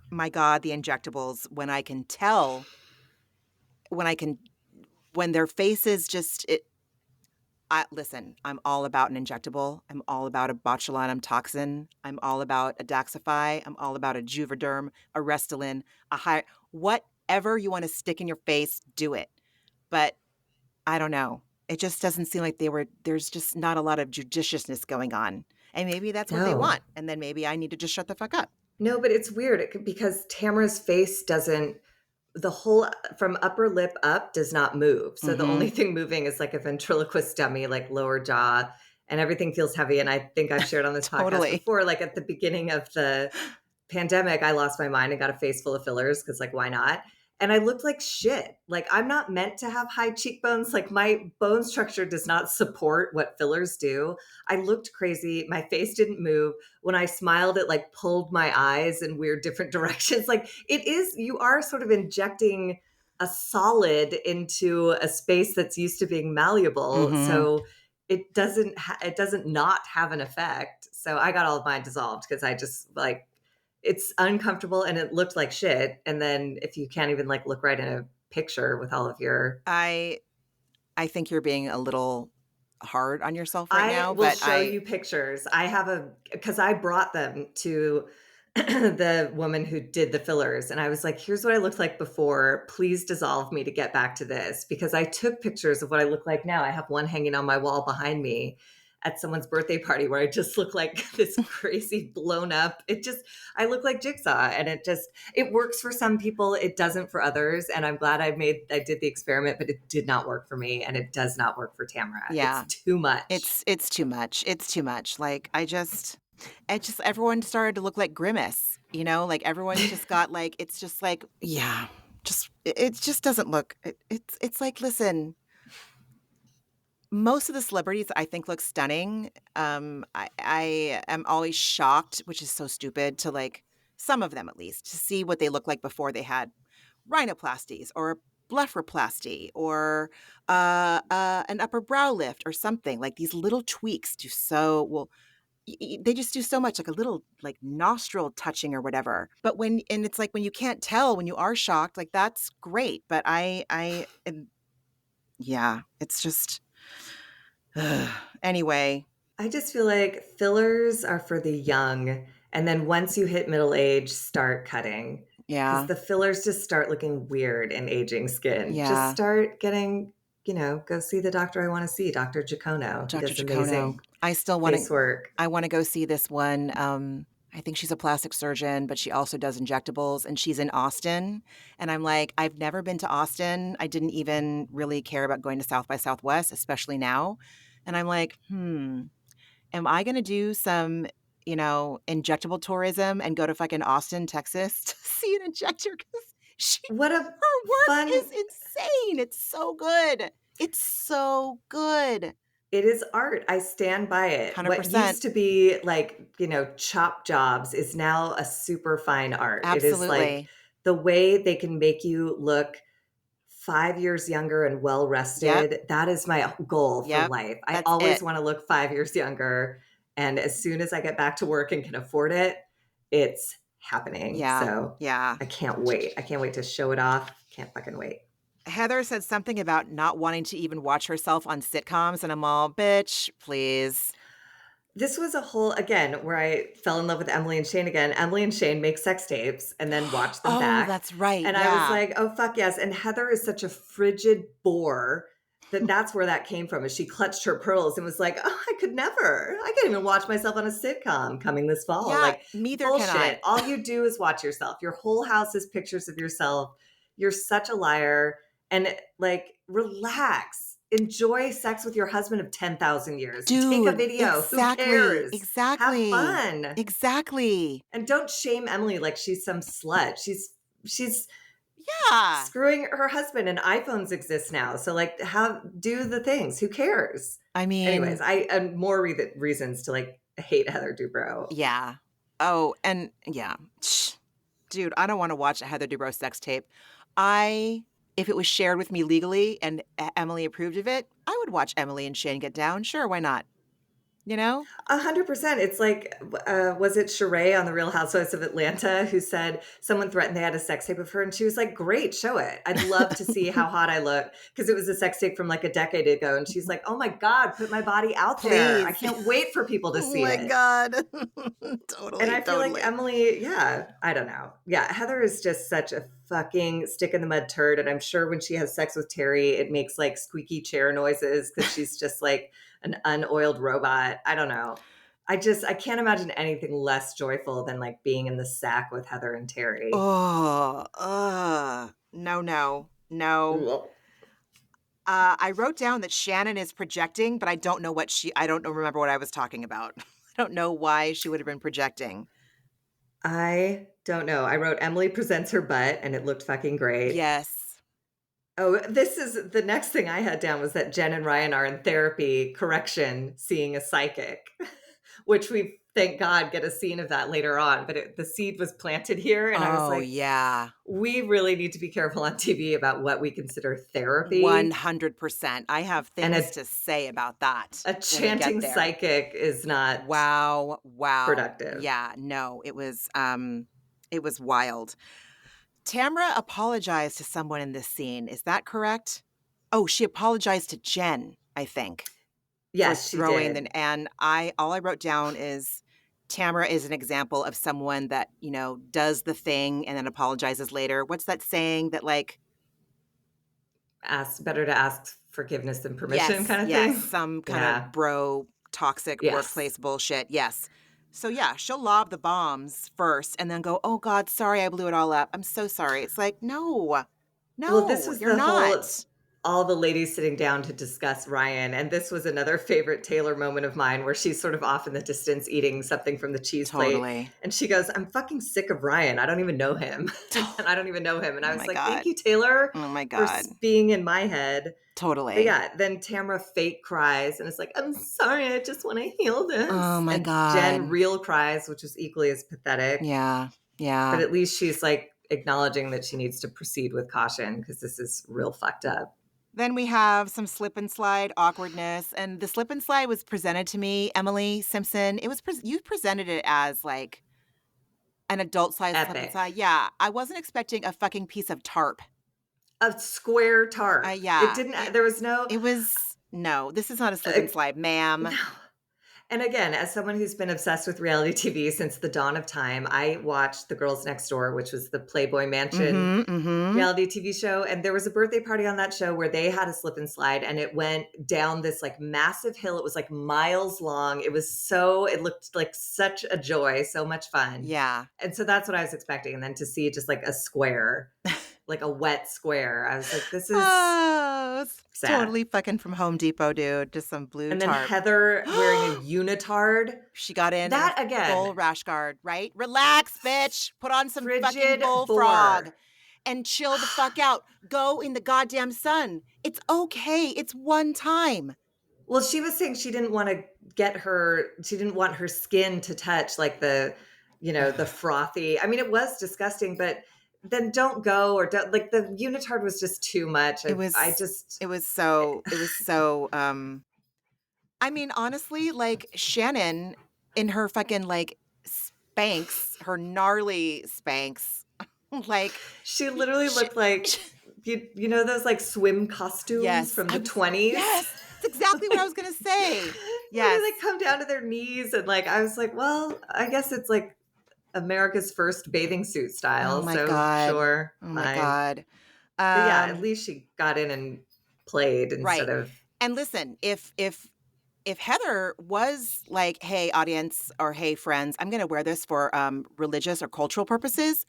Speaker 1: my God, the injectables. When I can, when their faces listen, I'm all about an injectable. I'm all about a botulinum toxin. I'm all about a Daxify. I'm all about a Juvederm, a Restylane, whatever you want to stick in your face, do it. But I don't know. It just doesn't seem like there's just not a lot of judiciousness going on. And maybe that's what they
Speaker 2: No.
Speaker 1: want. And then maybe I need to just shut the fuck up.
Speaker 2: No, but it's weird because Tamara's face doesn't the whole from upper lip up does not move. So the only
Speaker 1: Mhm.
Speaker 2: thing moving is like a ventriloquist dummy, like lower jaw, and everything feels heavy. And I think I've shared on this podcast
Speaker 1: Totally.
Speaker 2: before, like at the beginning of the pandemic, I lost my mind and got a face full of fillers because, like, why not? And I looked like shit. Like, I'm not meant to have high cheekbones. Like, my bone structure does not support what fillers do. I looked crazy. My face didn't move. When I smiled, it like pulled my eyes in weird different directions. Like, you are sort of injecting a solid into a space that's used to being malleable.
Speaker 1: Mhm.
Speaker 2: So, it doesn't not have an effect. So I got all of mine dissolved because I just like it's uncomfortable and it looked like shit. And then if you can't even like look right in a picture with all of your
Speaker 1: I I think you're being a little hard on yourself right
Speaker 2: I
Speaker 1: now,
Speaker 2: will
Speaker 1: but
Speaker 2: show you pictures. I have because I brought them to the woman who did the fillers. And I was like, here's what I looked like before. Please dissolve me to get back to this. Because I took pictures of what I look like now. I have one hanging on my wall behind me at someone's birthday party where I just look like this crazy blown up. I look like Jigsaw. And it works for some people. It doesn't for others. And I'm glad I did the experiment, but it did not work for me. And it does not work for Tamara. It's
Speaker 1: yeah,
Speaker 2: too much.
Speaker 1: it's too much. It's too much. Like everyone started to look like Grimace, like everyone's just got like, it's just like, yeah, it just doesn't look, it's like, listen, Most of the celebrities I think look stunning. I am always shocked, which is so stupid, to like some of them at least, to see what they look like before they had rhinoplasties or blepharoplasty or an upper brow lift or something. Like these little tweaks do so well. They just do so much, like a little like nostril touching or whatever. But it's like when you can't tell when you are shocked, like that's great. But yeah, it's just anyway.
Speaker 2: I just feel like fillers are for the young, and then once you hit middle age, start cutting because
Speaker 1: Yeah,
Speaker 2: the fillers just start looking weird in aging skin. Just
Speaker 1: yeah.
Speaker 2: start getting, go see the doctor I wanna see, Dr. Jacono. He
Speaker 1: Dr.
Speaker 2: does
Speaker 1: Jacono.
Speaker 2: amazing
Speaker 1: I still wanna
Speaker 2: face work.
Speaker 1: I wanna go see this one, I think she's a plastic surgeon, but she also does injectables, and she's in Austin, and I'm like, "I've never been to Austin." I didn't even really care about going to South by Southwest, especially now, and I'm like, am I gonna do some, injectable tourism and go to fucking Austin, Texas to see an injector? Because
Speaker 2: What a
Speaker 1: her work is
Speaker 2: fun
Speaker 1: insane. It's so good. It's so good.
Speaker 2: It is art. I stand by it. What
Speaker 1: 100%.
Speaker 2: used to be like, chop jobs is now a super fine art. It is like
Speaker 1: Absolutely.
Speaker 2: the way they can make you look 5 years younger and well
Speaker 1: Yep,
Speaker 2: rested. That is my goal for
Speaker 1: yep.
Speaker 2: life. I
Speaker 1: That's
Speaker 2: always
Speaker 1: it.
Speaker 2: wanna look 5 years younger, and as soon as I get back to work and can afford it, it's happening.
Speaker 1: Yeah,
Speaker 2: So,
Speaker 1: yeah.
Speaker 2: I can't wait. I can't wait to show it off. Can't fucking wait.
Speaker 1: Heather said something about not wanting to even watch herself on sitcoms, and I'm all, "Bitch, please."
Speaker 2: This was a whole again, where I fell in love with Emily and Shane again. Emily and Shane make sex tapes and then watch them
Speaker 1: Oh,
Speaker 2: back,
Speaker 1: that's right,
Speaker 2: and I was
Speaker 1: yeah.
Speaker 2: like, "Oh, fuck yes," and Heather is such a frigid bore that that's where that came from, is she clutched her pearls and was like, "Oh, I could never. I can't even watch myself on a sitcom coming this fall."
Speaker 1: Yeah,
Speaker 2: Like,
Speaker 1: neither can
Speaker 2: bullshit.
Speaker 1: I.
Speaker 2: All you do is watch yourself. Your whole house is pictures of yourself. You're such a liar, and, like, relax. Enjoy sex with your husband of 10,000 years. Take a
Speaker 1: Dude,
Speaker 2: video. Who
Speaker 1: exactly,
Speaker 2: cares? Have
Speaker 1: exactly,
Speaker 2: fun.
Speaker 1: exactly.
Speaker 2: And don't shame Emily like she's some slut. She's
Speaker 1: Yeah.
Speaker 2: screwing her husband and iPhones exist now. So like do the things. Who cares?
Speaker 1: I
Speaker 2: Anyways,
Speaker 1: mean,
Speaker 2: I and more reasons to like hate Heather Dubrow.
Speaker 1: yeah. Oh, and yeah. Dude, I don't wanna watch a Heather Dubrow sex tape. I If it was shared with me legally and Emily approved of it, I would watch Emily and Shane get down. Sure, why not? You know?
Speaker 2: 100%. It's like, was it Sheree on The Real Housewives of Atlanta who said someone threatened they had a sex tape of her, and she was like, "Great, show it. I'd love to see how hot I look," because it was a sex tape from like a decade ago, and she's like, "Oh my god, put my body out there. I
Speaker 1: Please.
Speaker 2: can't wait for people to
Speaker 1: Oh
Speaker 2: see
Speaker 1: my
Speaker 2: it."
Speaker 1: god.
Speaker 2: And
Speaker 1: Totally,
Speaker 2: I feel like
Speaker 1: totally.
Speaker 2: Emily, yeah, I don't know. Yeah, Heather is just such a fucking stick in the mud turd. And I'm sure when she has sex with Terry, it makes like squeaky chair noises because she's just like an unoiled robot. I don't know. I can't imagine anything less joyful than like being in the sack with Heather and Terry.
Speaker 1: Oh, no, no, no.
Speaker 2: Ugh.
Speaker 1: I wrote down that Shannon is projecting, but I don't remember what I was talking about. I don't know why she would have been projecting.
Speaker 2: I don't know. I wrote Emily presents her butt and it looked fucking great.
Speaker 1: Yes.
Speaker 2: Oh, this is the next thing I had down was that Jenn and Ryan are in therapy, correction, seeing a psychic, which we, thank God, get a scene of that later on. But the seed was planted here. And I was
Speaker 1: Oh,
Speaker 2: like,
Speaker 1: yeah.
Speaker 2: we really need to be careful on TV about what we consider therapy.
Speaker 1: 100%. I have
Speaker 2: And
Speaker 1: things to say about that
Speaker 2: a
Speaker 1: when we get
Speaker 2: chanting
Speaker 1: there.
Speaker 2: psychic is not
Speaker 1: Wow, wow.
Speaker 2: productive.
Speaker 1: Yeah, no, it was wild. Tamra apologized to someone in this scene, is that correct? Oh, she apologized to Jen, I think, for
Speaker 2: Yes, she
Speaker 1: throwing
Speaker 2: did.
Speaker 1: the and I all I wrote down is Tamra is an example of someone that, does the thing and then apologizes later. What's that saying that like
Speaker 2: Better to ask forgiveness than permission
Speaker 1: yes,
Speaker 2: kind of
Speaker 1: yes,
Speaker 2: thing.
Speaker 1: some kind
Speaker 2: Yeah.
Speaker 1: of bro toxic
Speaker 2: Yes.
Speaker 1: workplace bullshit. Yes. So yeah, she'll lob the bombs first and then go, "Oh god, sorry I blew it all up. I'm so sorry." It's like, "No.
Speaker 2: Well, this
Speaker 1: No,
Speaker 2: was
Speaker 1: you're
Speaker 2: the whole
Speaker 1: not."
Speaker 2: all the ladies sitting down to discuss Ryan, and this was another favorite Taylor moment of mine where she's sort of off in the distance eating something from the cheese plate,
Speaker 1: Totally.
Speaker 2: and she goes, "I'm fucking sick of Ryan. I don't even know him." And I don't even know him. And
Speaker 1: Oh
Speaker 2: I was
Speaker 1: my
Speaker 2: like, "Thank
Speaker 1: God.
Speaker 2: you, Taylor,
Speaker 1: Oh my
Speaker 2: for
Speaker 1: God.
Speaker 2: being in my head." But
Speaker 1: Totally.
Speaker 2: yeah, then Tamra fake cries and it's like, "I'm sorry, I just want to heal
Speaker 1: Oh
Speaker 2: this."
Speaker 1: my
Speaker 2: And Jen
Speaker 1: God.
Speaker 2: real cries, which was equally as pathetic.
Speaker 1: Yeah.
Speaker 2: But
Speaker 1: Yeah.
Speaker 2: at least she's like acknowledging that she needs to proceed with caution because this is real fucked up.
Speaker 1: Then we have some slip and slide awkwardness, and the slip and slide was presented to me, Emily Simpson. It was you presented it as like an adult size slip and
Speaker 2: Epic.
Speaker 1: slide. Yeah, I wasn't expecting a fucking piece of tarp.
Speaker 2: A square tarp. It
Speaker 1: Yeah,
Speaker 2: didn't, there was no,
Speaker 1: it was no. This is not a slip
Speaker 2: uh,
Speaker 1: and slide, ma'am.
Speaker 2: no. And again, as someone who's been obsessed with reality TV since the dawn of time, I watched The Girls Next Door, which was the Playboy Mansion
Speaker 1: Mm-hmm. Mm-hmm.
Speaker 2: reality TV show. And there was a birthday party on that show where they had a slip and slide and it went down this like massive hill. It was like miles long. It looked like such a joy, so much fun.
Speaker 1: Yeah.
Speaker 2: And so that's what I was expecting. And then to see just like a square, like a wet square, I was like, this is
Speaker 1: Oh, it's
Speaker 2: sad.
Speaker 1: totally fucking from Home Depot, dude. Just some blue
Speaker 2: And then
Speaker 1: tarp.
Speaker 2: Heather wearing a unitard.
Speaker 1: She got in a
Speaker 2: That again,
Speaker 1: full rash guard, right? Relax, bitch. Put on some fucking
Speaker 2: frigid
Speaker 1: bullfrog
Speaker 2: bore.
Speaker 1: and chill the fuck out. Go in the goddamn sun. It's okay. It's one time.
Speaker 2: Well, she was saying she didn't want her skin to touch like the frothy. I mean, it was disgusting, but then don't go or don't like the unitard was just too much.
Speaker 1: It
Speaker 2: I
Speaker 1: was
Speaker 2: just
Speaker 1: I mean, honestly, like Shannon in her fucking like Spanx, her gnarly Spanx, like
Speaker 2: she literally
Speaker 1: she,
Speaker 2: looked like you know those like swim costumes
Speaker 1: yes,
Speaker 2: from the 20s.
Speaker 1: yes, that's exactly what I was gonna say.
Speaker 2: Where they
Speaker 1: Yes.
Speaker 2: like come down to their knees and like I was like, well, I guess it's like America's first bathing suit
Speaker 1: Oh
Speaker 2: style,
Speaker 1: my
Speaker 2: so
Speaker 1: God.
Speaker 2: sure,
Speaker 1: Oh my
Speaker 2: fine.
Speaker 1: God.
Speaker 2: But yeah, at
Speaker 1: Um,
Speaker 2: least she got in and played instead
Speaker 1: right.
Speaker 2: of
Speaker 1: And listen, if Heather was like, "Hey, audience," or "Hey, friends, I'm gonna wear this for religious or cultural purposes,"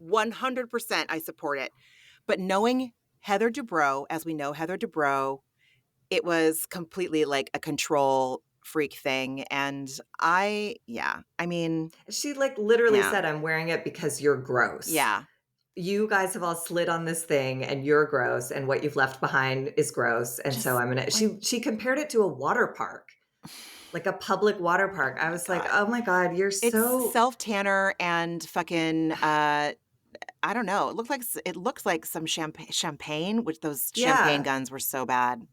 Speaker 1: 100% I support it. But knowing Heather Dubrow, as we know Heather Dubrow, it was completely like a control freak thing. And I mean,
Speaker 2: she like literally
Speaker 1: yeah,
Speaker 2: said, "I'm wearing it because you're gross.
Speaker 1: yeah.
Speaker 2: You guys have all slid on this thing and you're gross and what you've left behind is gross. And so
Speaker 1: Just
Speaker 2: I'm gonna,"
Speaker 1: like,
Speaker 2: she compared it to a water park, like a public water park.
Speaker 1: oh
Speaker 2: I
Speaker 1: my
Speaker 2: was like,
Speaker 1: God.
Speaker 2: oh my God, you're
Speaker 1: It's
Speaker 2: so
Speaker 1: self tanner and fucking I don't know. It looks like some champagne, which those champagne
Speaker 2: yeah,
Speaker 1: guns were so bad.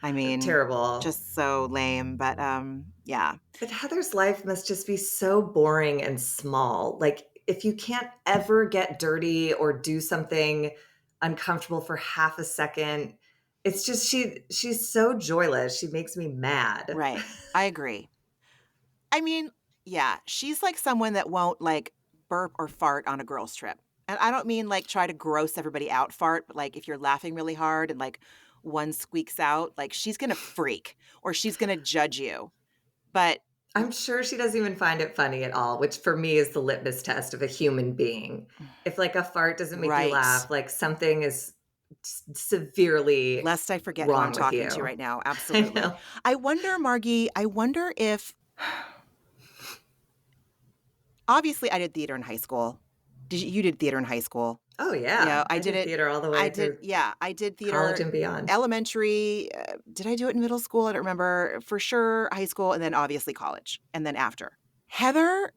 Speaker 1: I mean,
Speaker 2: terrible.
Speaker 1: just so lame, but yeah.
Speaker 2: But Heather's life must just be so boring and small. Like, if you can't ever get dirty or do something uncomfortable for half a second, it's just she's so joyless. She makes me mad.
Speaker 1: Right. I agree. I mean, yeah, she's like someone that won't like burp or fart on a girls trip. And I don't mean like try to gross everybody out fart, but like if you're laughing really hard and like one squeaks out, like she's going to freak or she's going to judge you. But
Speaker 2: I'm sure she doesn't even find it funny at all, which for me is the litmus test of a human being. If like a fart doesn't make you
Speaker 1: right.
Speaker 2: laugh, like something is severely
Speaker 1: Lest I forget who I'm
Speaker 2: wrong with
Speaker 1: talking to
Speaker 2: you.
Speaker 1: right now.
Speaker 2: I
Speaker 1: Absolutely.
Speaker 2: know.
Speaker 1: I wonder, Margie, I wonder if obviously I did theater in high school. You did theater in high school?
Speaker 2: Oh
Speaker 1: Yeah,
Speaker 2: yeah.
Speaker 1: I
Speaker 2: I
Speaker 1: did
Speaker 2: did
Speaker 1: it.
Speaker 2: theater all the way through
Speaker 1: I did
Speaker 2: college
Speaker 1: theater
Speaker 2: and beyond.
Speaker 1: elementary. Did I do it in middle school? I don't remember for sure. High school and then obviously college and then after. Heather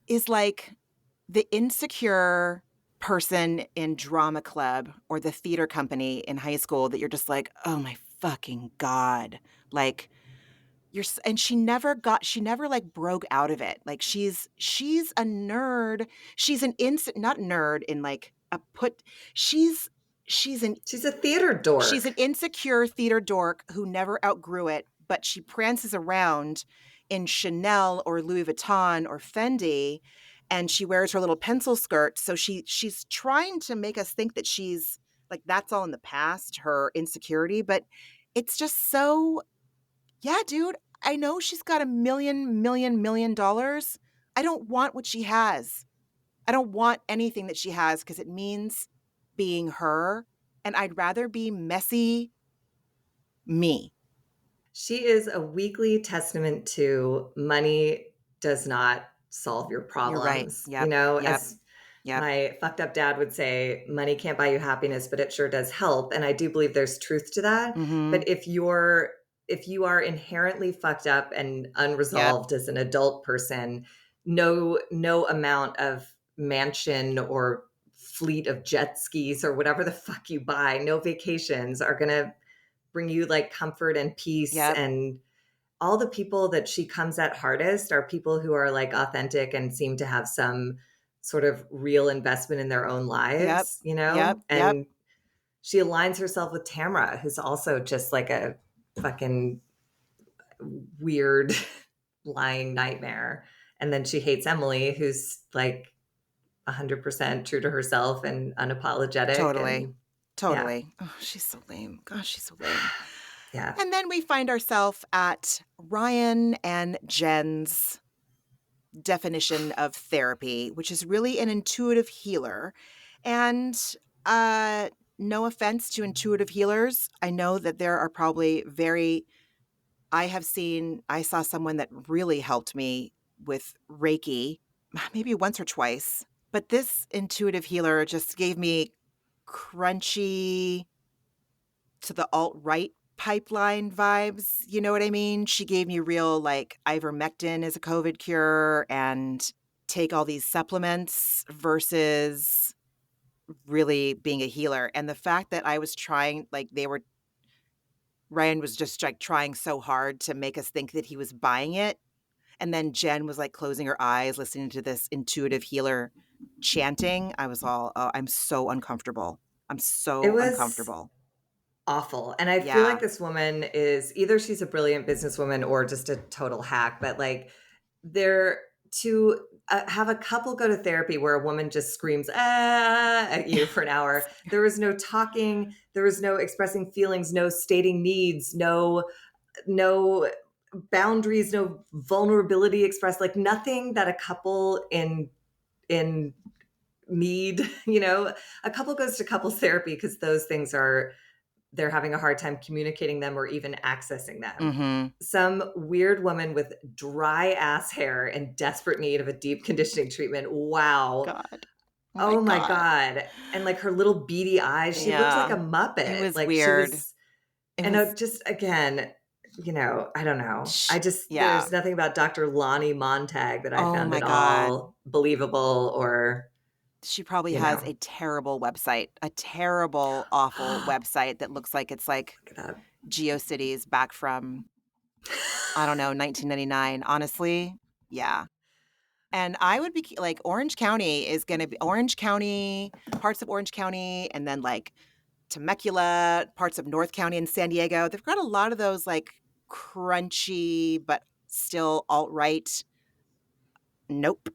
Speaker 1: is like the insecure person in drama club or the theater company in high school that you're just like, "Oh my fucking God." Like and she never like broke out of it. Like she's a nerd. She's an instant not nerd in like a put she's she's an
Speaker 2: She's a theater
Speaker 1: she's
Speaker 2: dork.
Speaker 1: an insecure theater dork who never outgrew it, but she prances around in Chanel or Louis Vuitton or Fendi and she wears her little pencil skirt. So she's trying to make us think that she's like that's all in the past, her insecurity, but it's just so yeah, dude, I know she's got a million dollars. I don't want what she has. I don't want anything that she has because it means being her. and I'd rather be messy me.
Speaker 2: She is a weekly testament to money does not solve your
Speaker 1: You're right.
Speaker 2: problems. You
Speaker 1: Yep.
Speaker 2: know,
Speaker 1: Yep.
Speaker 2: as
Speaker 1: Yep.
Speaker 2: my fucked up dad would say, money can't buy you happiness, but it sure does help. And I do believe there's truth to that.
Speaker 1: Mhm.
Speaker 2: But if you are inherently fucked up and
Speaker 1: Yep.
Speaker 2: unresolved as an adult person, no amount of mansion or fleet of jet skis or whatever the fuck you buy, no vacations are going to bring you like comfort and peace.
Speaker 1: Yep.
Speaker 2: And all the people that she comes at hardest are people who are like authentic and seem to have some sort of real investment in their own
Speaker 1: Yep.
Speaker 2: lives, you
Speaker 1: Yep.
Speaker 2: know?
Speaker 1: Yep.
Speaker 2: And she aligns herself with Tamra, who's also just like a fucking weird lying nightmare. And then she hates Emily, who's like 100% true to herself and unapologetic.
Speaker 1: Totally.
Speaker 2: And yeah,
Speaker 1: Totally. Oh, she's so lame. Gosh, she's so lame.
Speaker 2: yeah.
Speaker 1: And then we find ourselves at Ryan and Jenn's definition of therapy, which is really an intuitive healer. And uh no offense to intuitive healers. I know that there are probably very I saw someone that really helped me with Reiki, maybe once or twice. But this intuitive healer just gave me crunchy to the alt-right pipeline vibes, you know what I mean? She gave me real, like, ivermectin is a COVID cure and take all these supplements versus really being a healer, and the fact that I was trying like, Ryan was just, like, trying so hard to make us think that he was buying it, and then Jen was, like, closing her eyes, listening to this intuitive healer chanting. I was all, "Oh, I'm so uncomfortable. I'm
Speaker 2: It
Speaker 1: so
Speaker 2: was
Speaker 1: uncomfortable."
Speaker 2: awful. And I feel like
Speaker 1: Yeah.
Speaker 2: this woman is either she's a brilliant businesswoman or just a total hack, but like there to have a couple go to therapy where a woman just screams at you for an hour. There was no talking, there was no expressing feelings, no stating needs, no boundaries, no vulnerability expressed, like nothing that a couple in need, you know, a couple goes to couples therapy because those things are they're having a hard time communicating them or even accessing them.
Speaker 1: Mhm.
Speaker 2: Some weird woman with dry ass hair in desperate need of a deep conditioning treatment. Wow.
Speaker 1: God. Oh my
Speaker 2: Oh my
Speaker 1: god.
Speaker 2: God. And like her little beady eyes, she looked like
Speaker 1: Yeah.
Speaker 2: a
Speaker 1: It
Speaker 2: Muppet.
Speaker 1: was
Speaker 2: Like she
Speaker 1: weird.
Speaker 2: was,
Speaker 1: It
Speaker 2: and
Speaker 1: was
Speaker 2: just again, you know, I don't know. I just,
Speaker 1: yeah.
Speaker 2: there's nothing about Dr. Lonnie Montag that I
Speaker 1: Oh
Speaker 2: found
Speaker 1: my
Speaker 2: at
Speaker 1: god.
Speaker 2: all believable or,
Speaker 1: She probably
Speaker 2: you
Speaker 1: has
Speaker 2: know,
Speaker 1: a terrible website, a terrible, awful website that looks like it's like
Speaker 2: look it up.
Speaker 1: GeoCities back from, I don't know, 1999. Honestly, yeah. And I would be like, Orange County is gonna be Orange County, parts of Orange County, and then like Temecula, parts of North County and San Diego. They've got a lot of those like crunchy but still alt-right. Nope.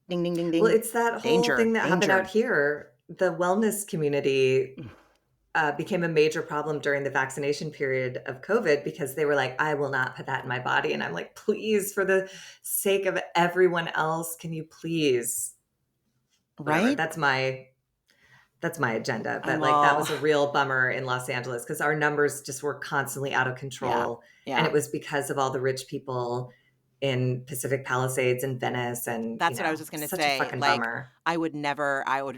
Speaker 1: Ding, ding, ding,
Speaker 2: Well,
Speaker 1: ding.
Speaker 2: it's that whole
Speaker 1: Danger,
Speaker 2: thing that happened out
Speaker 1: danger.
Speaker 2: here. The wellness community
Speaker 1: Mm.
Speaker 2: became a major problem during the vaccination period of COVID because they were like, I will not put that in my body. And I'm like, please, for the sake of everyone else, can you please? Whatever.
Speaker 1: Right?
Speaker 2: That's my agenda. But
Speaker 1: I'm
Speaker 2: like that
Speaker 1: all
Speaker 2: was a real bummer in Los Angeles because our numbers just were constantly out of
Speaker 1: yeah,
Speaker 2: control. And
Speaker 1: yeah.
Speaker 2: it was because of all the rich people in Pacific Palisades and Venice and, you
Speaker 1: That's what I was
Speaker 2: know,
Speaker 1: just gonna
Speaker 2: such a
Speaker 1: say,
Speaker 2: fucking
Speaker 1: like,
Speaker 2: bummer.
Speaker 1: I would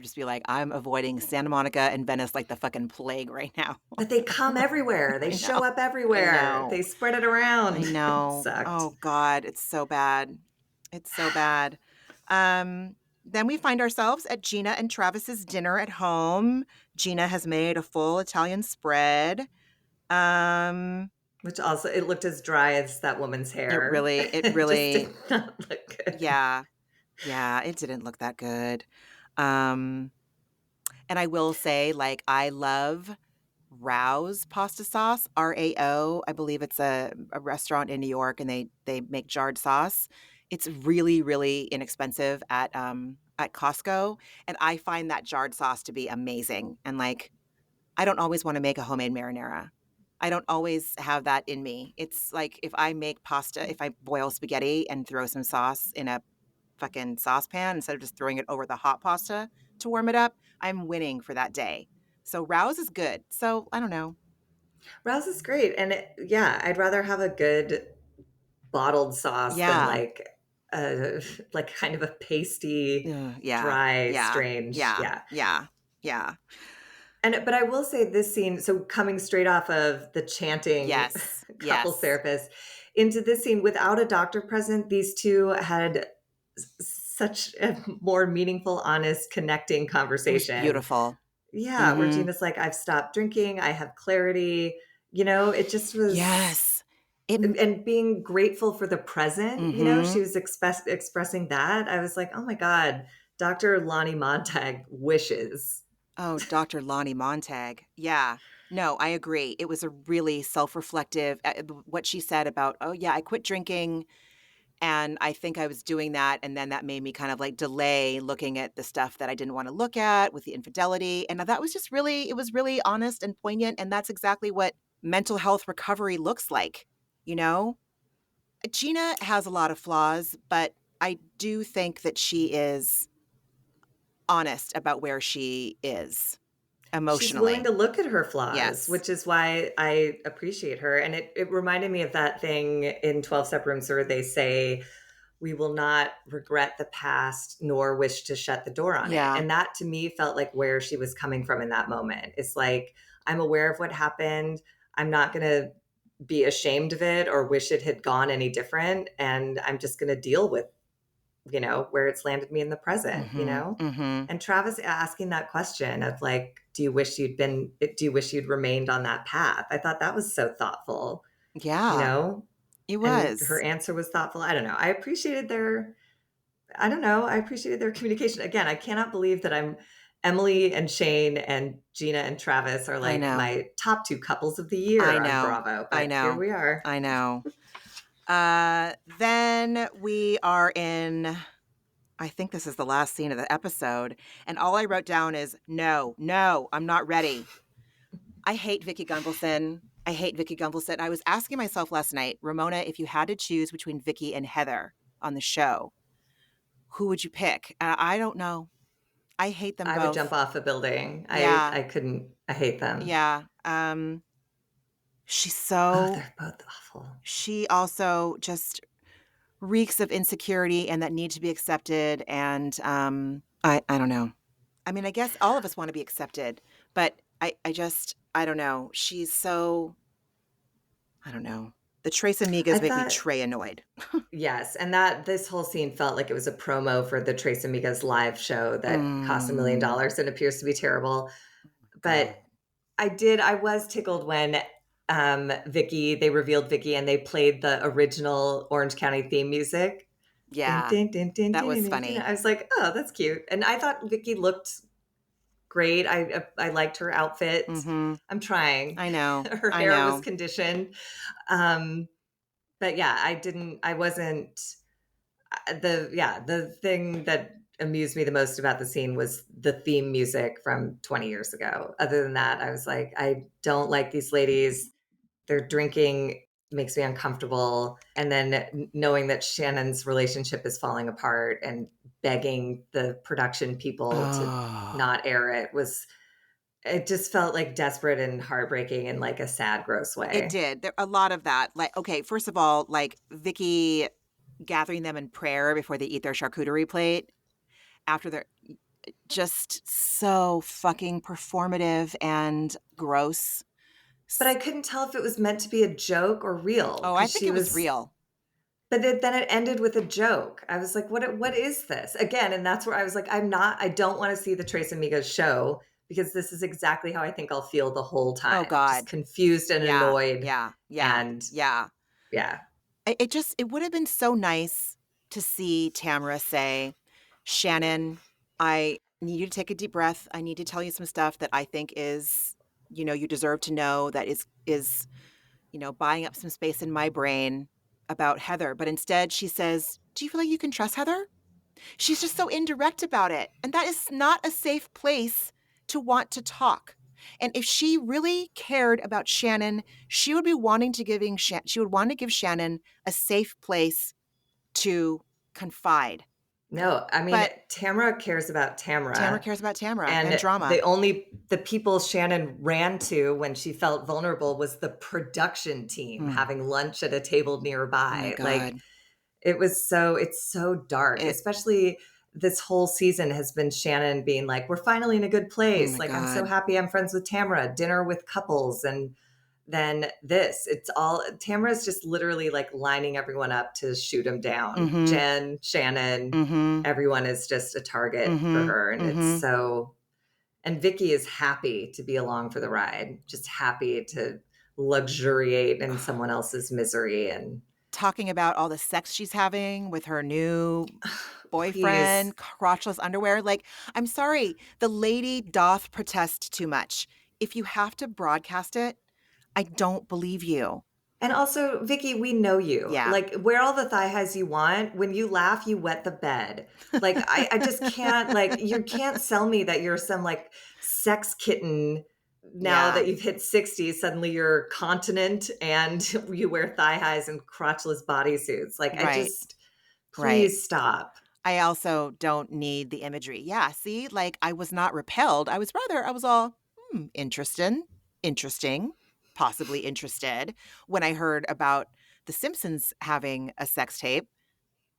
Speaker 1: just be like, "I'm avoiding Santa Monica and Venice like the fucking plague right now."
Speaker 2: But they come everywhere. They
Speaker 1: I know.
Speaker 2: show up
Speaker 1: I
Speaker 2: everywhere.
Speaker 1: know.
Speaker 2: They spread it
Speaker 1: I
Speaker 2: around. It
Speaker 1: know.
Speaker 2: sucked.
Speaker 1: Oh god, it's so bad. It's so bad. Um, then we find ourselves at Gina and Travis's dinner at home. Gina has made a full Italian spread. Um,
Speaker 2: Which also it looked as dry as that woman's hair.
Speaker 1: it
Speaker 2: It just did
Speaker 1: really
Speaker 2: not look good.
Speaker 1: yeah. Yeah, it didn't look that good. Um, and I will say, like, I love Rao's pasta sauce, RAO. I believe it's a restaurant in New York, and they make jarred sauce. It's really, really inexpensive at Costco, and I find that jarred sauce to be amazing. And like, I don't always want to make a homemade marinara. I don't always have that in me. It's like if I make pasta, if I boil spaghetti and throw some sauce in a fucking saucepan instead of just throwing it over the hot pasta to warm it up, I'm winning for that day. So Rouse is good. So I don't know.
Speaker 2: Rouse is great, and yeah, I'd rather have a good bottled sauce than
Speaker 1: Yeah.
Speaker 2: a like kind of a pasty,
Speaker 1: Yeah.
Speaker 2: dry,
Speaker 1: Yeah.
Speaker 2: strange,
Speaker 1: Yeah.
Speaker 2: yeah.
Speaker 1: Yeah. Yeah.
Speaker 2: And but I will say this scene, so coming straight off of the chanting
Speaker 1: Yes.
Speaker 2: couples
Speaker 1: Yes.
Speaker 2: therapist into this scene without a doctor present, these two had such a more meaningful, honest, connecting
Speaker 1: It was
Speaker 2: conversation.
Speaker 1: beautiful.
Speaker 2: Yeah, where
Speaker 1: Mhm.
Speaker 2: Gina's like, "I've stopped drinking, I have clarity." It just was
Speaker 1: Yes. It
Speaker 2: and being grateful for the present, she
Speaker 1: Mhm.
Speaker 2: was expressing that. I was like, "Oh my god, Dr. Lonnie Montag wishes."
Speaker 1: Oh, Dr. Lonnie Montag. Yeah. No, I agree. It was a really self-reflective what she said about, "Oh yeah, I quit drinking and I think I was doing that and then that made me kind of like delay looking at the stuff that I didn't want to look at with the infidelity." And that was just really it was really honest and poignant and that's exactly what mental health recovery looks like, you know? Gina has a lot of flaws, but I do think that she is honest about where she is
Speaker 2: She's willing
Speaker 1: emotionally.
Speaker 2: to look at her flaws,
Speaker 1: Yes.
Speaker 2: which is why I appreciate her, and it reminded me of that thing in 12 Step Rooms where they say, "We will not regret the past nor wish to shut the door on it,"
Speaker 1: Yeah.
Speaker 2: and that to me felt like where she was coming from in that moment. It's like, I'm aware of what happened. I'm not gonna be ashamed of it or wish it had gone any different, and I'm just gonna deal with where it's landed me in the present,
Speaker 1: Mhm. Mhm.
Speaker 2: And Travis asking that question of like, do you wish you'd remained on that path? I thought that was so thoughtful, you
Speaker 1: Yeah,
Speaker 2: know?
Speaker 1: it
Speaker 2: And her
Speaker 1: was.
Speaker 2: answer was thoughtful. I don't know. I don't know. I appreciated their communication. Again, I cannot believe that Emily and Shane and Gina and Travis are
Speaker 1: I
Speaker 2: like
Speaker 1: know.
Speaker 2: my top two couples of the
Speaker 1: I
Speaker 2: year on
Speaker 1: know.
Speaker 2: Bravo,
Speaker 1: I
Speaker 2: but here
Speaker 1: know.
Speaker 2: we are.
Speaker 1: I know. Then we are in I think this is the last scene of the episode, and all I wrote down is, "No, no, I'm not ready." I hate Vicky Gunvalson. I hate Vicky Gunvalson. I was asking myself last night, Ramona, if you had to choose between Vicky and Heather on the show, who would you pick? I don't know. I hate them
Speaker 2: I would jump
Speaker 1: both.
Speaker 2: off a building.
Speaker 1: Yeah.
Speaker 2: I couldn't. I hate them.
Speaker 1: Yeah. She's
Speaker 2: Oh,
Speaker 1: so
Speaker 2: they're both awful.
Speaker 1: she also just reeks of insecurity and that need to be accepted and I don't know. I mean, I guess all of us want to be accepted, but I don't know. She's so I don't know. The Trace
Speaker 2: I
Speaker 1: Amigas make me
Speaker 2: thought
Speaker 1: Trey annoyed.
Speaker 2: Yes, and that this whole scene felt like it was a promo for the Trace Amigas live show that cost
Speaker 1: Mm.
Speaker 2: $1,000,000 and appears to be terrible.
Speaker 1: God.
Speaker 2: But I was tickled when they revealed Vicky and they played the original Orange County theme music. Dun,
Speaker 1: Yeah.
Speaker 2: dun, dun, dun,
Speaker 1: That
Speaker 2: dun,
Speaker 1: was
Speaker 2: dun, dun, dun.
Speaker 1: funny.
Speaker 2: I was like, oh, that's cute. And I thought Vicky looked great. I liked her outfit.
Speaker 1: Mhm.
Speaker 2: I'm trying.
Speaker 1: I know.
Speaker 2: Her
Speaker 1: I
Speaker 2: hair was
Speaker 1: know.
Speaker 2: conditioned. Um, but yeah, I wasn't the thing that amused me the most about the scene was the theme music from 20 years ago. Other than that, I was like, I don't like these ladies. Their drinking makes me uncomfortable. And then knowing that Shannon's relationship is falling apart and begging the production people to
Speaker 1: Oh.
Speaker 2: not air it just felt like desperate and heartbreaking in like a sad, gross
Speaker 1: It
Speaker 2: way.
Speaker 1: did. There a lot of that. Like, okay, first of all, like Vicky gathering them in prayer before they eat their charcuterie plate after they're just so fucking performative and gross.
Speaker 2: But I couldn't tell if it was meant to be a joke or real
Speaker 1: Oh, I
Speaker 2: because
Speaker 1: think
Speaker 2: she
Speaker 1: it was
Speaker 2: was
Speaker 1: real.
Speaker 2: But then it ended with a joke. I was like, what is this?" Again, and that's where I was like, I don't wanna see the Trace Amigas show because this is exactly how I think I'll feel the whole
Speaker 1: Oh
Speaker 2: time, just
Speaker 1: god.
Speaker 2: confused and
Speaker 1: Yeah.
Speaker 2: annoyed,
Speaker 1: Yeah. Yeah.
Speaker 2: and
Speaker 1: Yeah.
Speaker 2: yeah.
Speaker 1: It would have been so nice to see Tamra say, "Shannon, I need you to take a deep breath. I need to tell you some stuff that I think is, you deserve to know that is, buying up some space in my brain about Heather." But instead she says, "Do you feel like you can trust Heather?" She's just so indirect about it, and that is not a safe place to want to talk. And if she really cared about Shannon, she would be wanting to she would want to give Shannon a safe place to confide.
Speaker 2: No, I mean,
Speaker 1: But
Speaker 2: Tamra cares about
Speaker 1: Tamra
Speaker 2: Tamra,
Speaker 1: cares about Tamra and
Speaker 2: and
Speaker 1: drama.
Speaker 2: the people Shannon ran to when she felt vulnerable was the production team
Speaker 1: Mm.
Speaker 2: having lunch at a table
Speaker 1: Oh my
Speaker 2: nearby. Like,
Speaker 1: God.
Speaker 2: it's so dark,
Speaker 1: It
Speaker 2: especially this whole season has been Shannon being like, "We're finally in a good
Speaker 1: oh
Speaker 2: place.
Speaker 1: my
Speaker 2: Like, I'm so
Speaker 1: God.
Speaker 2: happy I'm friends with Tamra, dinner with couples." And then this, it's all Tamra's just literally like lining everyone up to shoot him down.
Speaker 1: Mhm.
Speaker 2: Jen, Shannon,
Speaker 1: Mhm.
Speaker 2: everyone is just a target for
Speaker 1: Mhm.
Speaker 2: her. And it's
Speaker 1: Mhm.
Speaker 2: so, and Vicky is happy to be along for the ride, just happy to luxuriate in someone else's misery. And
Speaker 1: Talking about all the sex she's having with her new
Speaker 2: please.
Speaker 1: boyfriend, crotchless underwear. Like, I'm sorry, the lady doth protest too much. If you have to broadcast it, I don't believe you.
Speaker 2: And also, Vicky, we know you.
Speaker 1: Yeah.
Speaker 2: Like, wear all the thigh highs you want. When you laugh, you wet the bed. Like, I just can't, like, you can't sell me that you're some like sex kitten now
Speaker 1: Yeah.
Speaker 2: that you've hit 60. Suddenly you're continent and you wear thigh highs and crotchless bodysuits. Like, I
Speaker 1: Right.
Speaker 2: just,
Speaker 1: Right.
Speaker 2: please stop.
Speaker 1: I also don't need the imagery. Yeah, see, like I was not repelled. I was all, interesting, possibly interested when I heard about The Simpsons having a sex tape.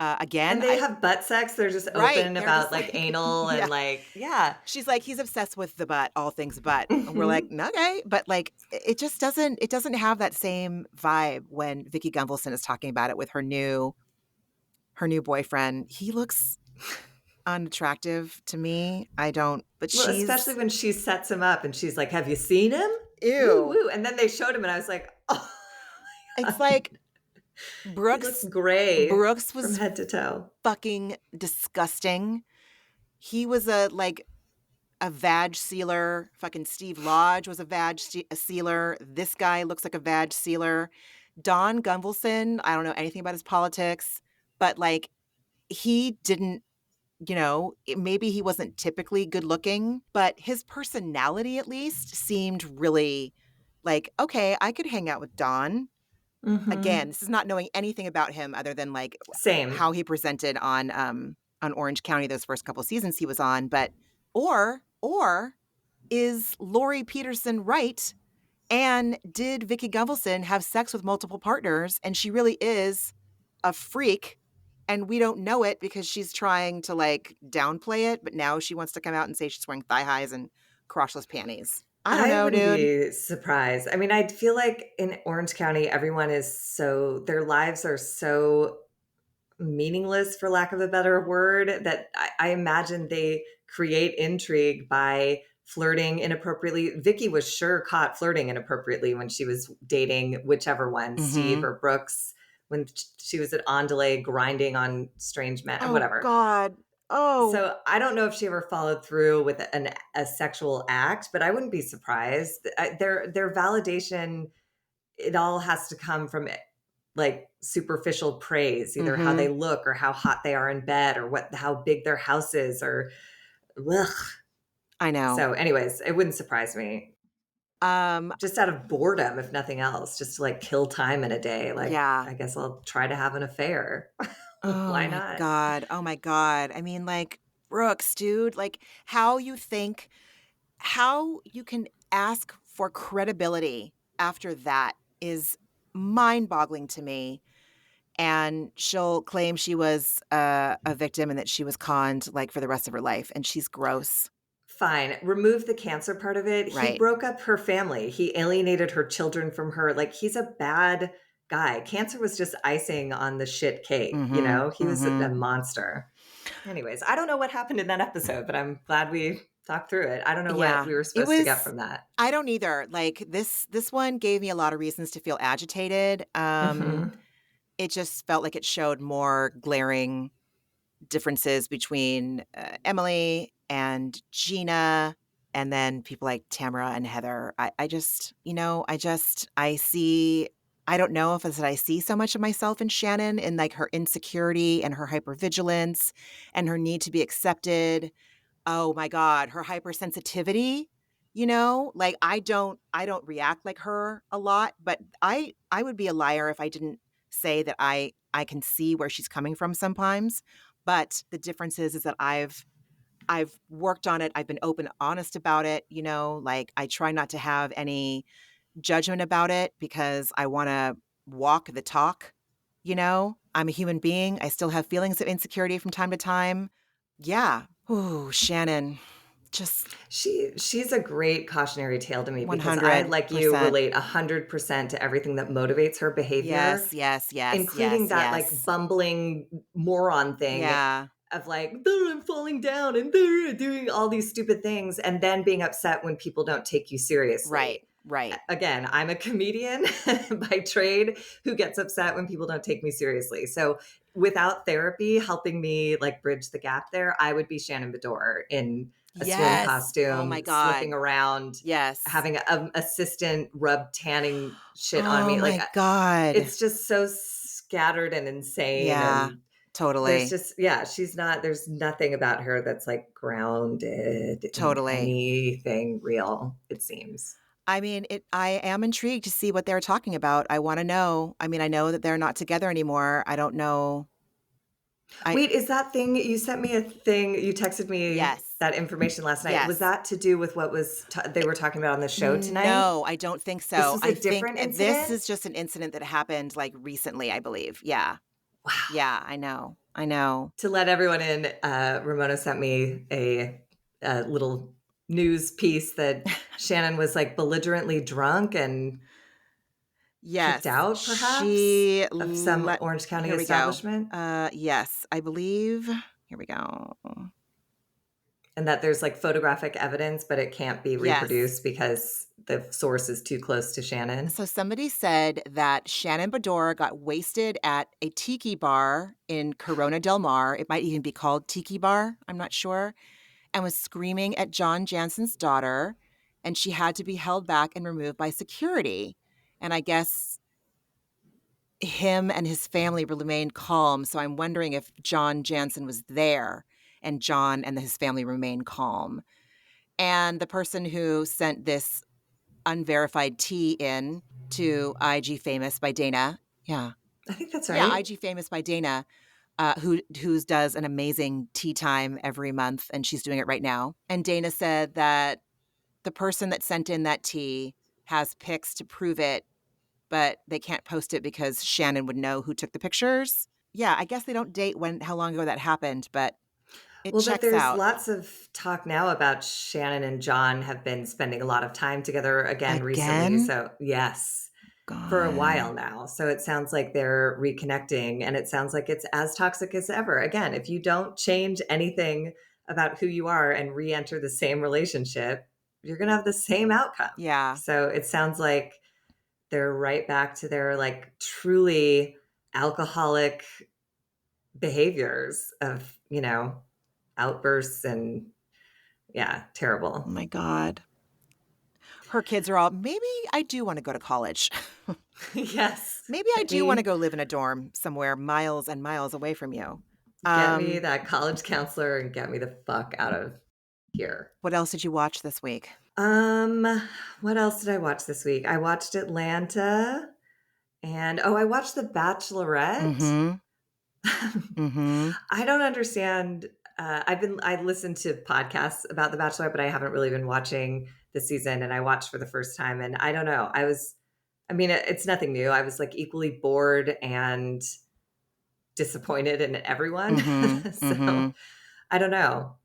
Speaker 2: And
Speaker 1: Again,
Speaker 2: they
Speaker 1: I
Speaker 2: have butt sex. They're just
Speaker 1: right.
Speaker 2: open
Speaker 1: They're
Speaker 2: about
Speaker 1: just
Speaker 2: like
Speaker 1: like,
Speaker 2: anal
Speaker 1: yeah.
Speaker 2: and like, yeah.
Speaker 1: She's like, he's obsessed with the butt, all things butt. And we're like,
Speaker 2: Mhm.
Speaker 1: okay. But like it just doesn't have that same vibe when Vicky Gunvalson is talking about it with her new boyfriend. He looks unattractive to me. I don't but
Speaker 2: Well, especially
Speaker 1: she's
Speaker 2: when she sets him up and she's like, "Have you seen him? Woo
Speaker 1: ew.
Speaker 2: woo." And then they showed him and I was like, "Oh my
Speaker 1: It's
Speaker 2: god.
Speaker 1: like
Speaker 2: He looks
Speaker 1: Brooks
Speaker 2: gray
Speaker 1: Brooks
Speaker 2: from
Speaker 1: was
Speaker 2: head to toe."
Speaker 1: fucking disgusting. He was a vag sealer. Fucking Steve Lodge was a sealer. This guy looks like a vag sealer. Don Gunvalson, I don't know anything about his politics, but like he didn't, maybe he wasn't typically good looking, but his personality at least seemed really like, okay, I could hang out with Don. Again,
Speaker 2: Mhm.
Speaker 1: this is not knowing anything about him other than like
Speaker 2: Same.
Speaker 1: how he presented on Orange County those first couple seasons he was on, but or is Lori Peterson right? And did Vicky Gunvalson have sex with multiple partners and she really is a freak and we don't know it because she's trying to like downplay it, but now she wants to come out and say she's wearing thigh highs and crotchless panties. I don't
Speaker 2: I
Speaker 1: know,
Speaker 2: wouldn't
Speaker 1: dude.
Speaker 2: be surprised. I mean, I feel like in Orange County, everyone is so their lives are so meaningless, for lack of a better word, that I imagine they create intrigue by flirting inappropriately. Vicky was sure caught flirting inappropriately when she was dating whichever one, Steve
Speaker 1: Mhm.
Speaker 2: or Brooks, when she was at Ondelay grinding on strange men,
Speaker 1: Oh
Speaker 2: whatever.
Speaker 1: god. Oh.
Speaker 2: So I don't know if she ever followed through with a sexual act, but I wouldn't be surprised. Their validation, it all has to come from like superficial praise, either how they
Speaker 1: Mhm.
Speaker 2: look or how hot they are in bed or how big their house is or ugh.
Speaker 1: I know.
Speaker 2: So anyways, it wouldn't surprise me.
Speaker 1: Um,
Speaker 2: Just out of boredom, if nothing else, just to like kill time in a day. Like,
Speaker 1: yeah.
Speaker 2: I guess I'll try to have an affair.
Speaker 1: Oh
Speaker 2: Why
Speaker 1: my
Speaker 2: not?
Speaker 1: god. Oh my god. I mean, like, Brooks, dude, like, how you can ask for credibility after that is mind-boggling to me, and she'll claim she was a victim and that she was conned, like, for the rest of her life, and she's gross.
Speaker 2: Fine. Remove the cancer part of it. He
Speaker 1: Right.
Speaker 2: broke up her family. He alienated her children from her. Like, he's a bad guy. Cancer was just icing on the shit cake, you
Speaker 1: Mhm.
Speaker 2: know? He was a
Speaker 1: Mhm.
Speaker 2: monster. Anyways, I don't know what happened in that episode, but I'm glad we talked through it. I don't know what
Speaker 1: Yeah.
Speaker 2: we were
Speaker 1: It
Speaker 2: supposed to get
Speaker 1: was
Speaker 2: from that.
Speaker 1: I don't either. Like, this one gave me a lot of reasons to feel agitated.
Speaker 2: Mhm.
Speaker 1: It just felt like it showed more glaring differences between, Emily and Gina, and then people like Tamara and Heather. I just, I don't know if it's that I see so much of myself in Shannon and, like, her insecurity and her hypervigilance and her need to be accepted. Oh my god, her hypersensitivity, like, I don't react like her a lot, but I would be a liar if I didn't say that I can see where she's coming from sometimes. But the difference is that I've worked on it. I've been open, honest about it, like I try not to have any judgment about it because I want to walk the talk. I'm a human being. I still have feelings of insecurity from time to time. Yeah. Ooh, Shannon, just
Speaker 2: She's a great cautionary tale to me because I, like you,
Speaker 1: 100%.
Speaker 2: relate 100% to everything that motivates her behavior,
Speaker 1: Yes, yes, yes,
Speaker 2: including
Speaker 1: yes,
Speaker 2: that, like,
Speaker 1: yes.
Speaker 2: bumbling moron thing
Speaker 1: Yeah.
Speaker 2: of, like, "Ugh, I'm falling down and doing all these stupid things," and then being upset when people don't take you
Speaker 1: Right,
Speaker 2: seriously.
Speaker 1: right.
Speaker 2: Again, I'm a comedian by trade who gets upset when people don't take me seriously. So without therapy helping me like bridge the gap there, I would be Shannon Bedore in a swim
Speaker 1: Yes. Oh my
Speaker 2: costume, slipping
Speaker 1: God.
Speaker 2: around,
Speaker 1: Yes.
Speaker 2: having an assistant rub tanning shit on
Speaker 1: Oh
Speaker 2: me.
Speaker 1: my God.
Speaker 2: It's just so scattered and insane.
Speaker 1: Yeah,
Speaker 2: And there's
Speaker 1: totally.
Speaker 2: just, yeah, there's nothing about her that's like grounded in
Speaker 1: Totally.
Speaker 2: anything real, it seems.
Speaker 1: I mean, I am intrigued to see what they're talking about. I wanna know. I mean, I know that they're not together anymore. I don't know. I
Speaker 2: Wait, is that thing you sent me a thing you texted me
Speaker 1: Yes.
Speaker 2: that information last night, was
Speaker 1: Yes.
Speaker 2: that to do with what was they were talking about on the show tonight?
Speaker 1: No, I don't think
Speaker 2: This
Speaker 1: so.
Speaker 2: was a
Speaker 1: I think,
Speaker 2: different
Speaker 1: this
Speaker 2: incident?
Speaker 1: is just an incident that happened, like, recently, I believe. Yeah.
Speaker 2: Wow.
Speaker 1: Yeah, I know. I know.
Speaker 2: To let everyone in, Ramona sent me a little news piece that Shannon was, like, belligerently drunk and kicked
Speaker 1: Yes,
Speaker 2: out, perhaps,
Speaker 1: she
Speaker 2: of some
Speaker 1: let
Speaker 2: Orange County
Speaker 1: here we go.
Speaker 2: establishment,
Speaker 1: Yes, I believe here we go.
Speaker 2: and that there's, like, photographic evidence, but it can't be
Speaker 1: Yes.
Speaker 2: reproduced because the source is too close to Shannon.
Speaker 1: So somebody said that Shannon Bedore got wasted at a tiki bar in Corona del Mar. It might even be called Tiki Bar, I'm not sure, and was screaming at John Jansen's daughter, and she had to be held back and removed by security. And I guess him and his family remained calm, so I'm wondering if John Jansen was there and John and his family remained calm. And the person who sent this unverified tea in to IG Famous by Dana. Yeah.
Speaker 2: I think that's
Speaker 1: Yeah,
Speaker 2: right.
Speaker 1: IG Famous by Dana, who's does an amazing tea time every month, and she's doing it right now. And Dana said that the person that sent in that tea has pics to prove it, but they can't post it because Shannon would know who took the pictures. Yeah, I guess they don't date how long ago that happened, but it
Speaker 2: Well, but
Speaker 1: checks
Speaker 2: there's
Speaker 1: out.
Speaker 2: lots of talk now about Shannon and John have been spending a lot of time together again recently.
Speaker 1: Again?
Speaker 2: So, yes, for a
Speaker 1: God.
Speaker 2: while now. So it sounds like they're reconnecting and it sounds like it's as toxic as ever. Again, if you don't change anything about who you are and re enter the same relationship, you're going to have the same outcome.
Speaker 1: Yeah.
Speaker 2: So it sounds like they're right back to their like truly alcoholic behaviors of, outbursts and yeah,
Speaker 1: Oh
Speaker 2: terrible.
Speaker 1: my God. Her kids are all, maybe I do wanna go to college.
Speaker 2: Yes.
Speaker 1: Maybe I do wanna go live in a dorm somewhere miles and miles away from you.
Speaker 2: Get me
Speaker 1: Um,
Speaker 2: that college counselor and get me the fuck out of here.
Speaker 1: what else did you watch this week?
Speaker 2: Um, what else did I watch this week? I watched Atlanta and I watched The Bachelorette.
Speaker 1: Mhm, mhm.
Speaker 2: I don't understand. I listened to podcasts about The Bachelorette, but I haven't really been watching this season. And I watched for the first time, and I don't know. I mean, it's nothing new. I was like equally bored and disappointed in everyone.
Speaker 1: Mhm,
Speaker 2: So
Speaker 1: mhm.
Speaker 2: I don't know.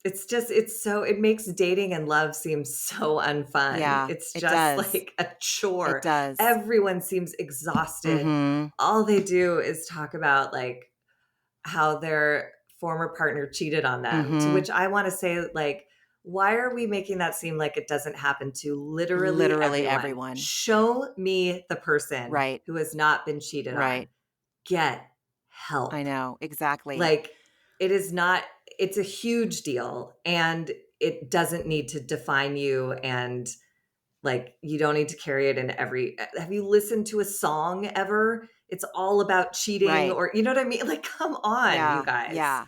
Speaker 2: It makes dating and love seem so unfun.
Speaker 1: Yeah,
Speaker 2: It's
Speaker 1: it
Speaker 2: just
Speaker 1: does.
Speaker 2: like a
Speaker 1: It
Speaker 2: chore.
Speaker 1: does.
Speaker 2: Everyone seems exhausted.
Speaker 1: Mhm.
Speaker 2: All they do is talk about like how their former partner cheated on them, to
Speaker 1: Mhm.
Speaker 2: which I want to say, like, why are we making that seem like it doesn't happen to literally
Speaker 1: Literally
Speaker 2: everyone?
Speaker 1: everyone.
Speaker 2: Show me the person
Speaker 1: Right,
Speaker 2: who has not been cheated on.
Speaker 1: right.
Speaker 2: Get
Speaker 1: I
Speaker 2: help.
Speaker 1: know, exactly.
Speaker 2: Like, it is not, it's a huge deal and it doesn't need to define you. And like, you don't need to carry it in every, have you listened to a song ever? It's all about cheating
Speaker 1: Right.
Speaker 2: or, you know what I mean? Like, come on, you
Speaker 1: Yeah,
Speaker 2: guys.
Speaker 1: yeah.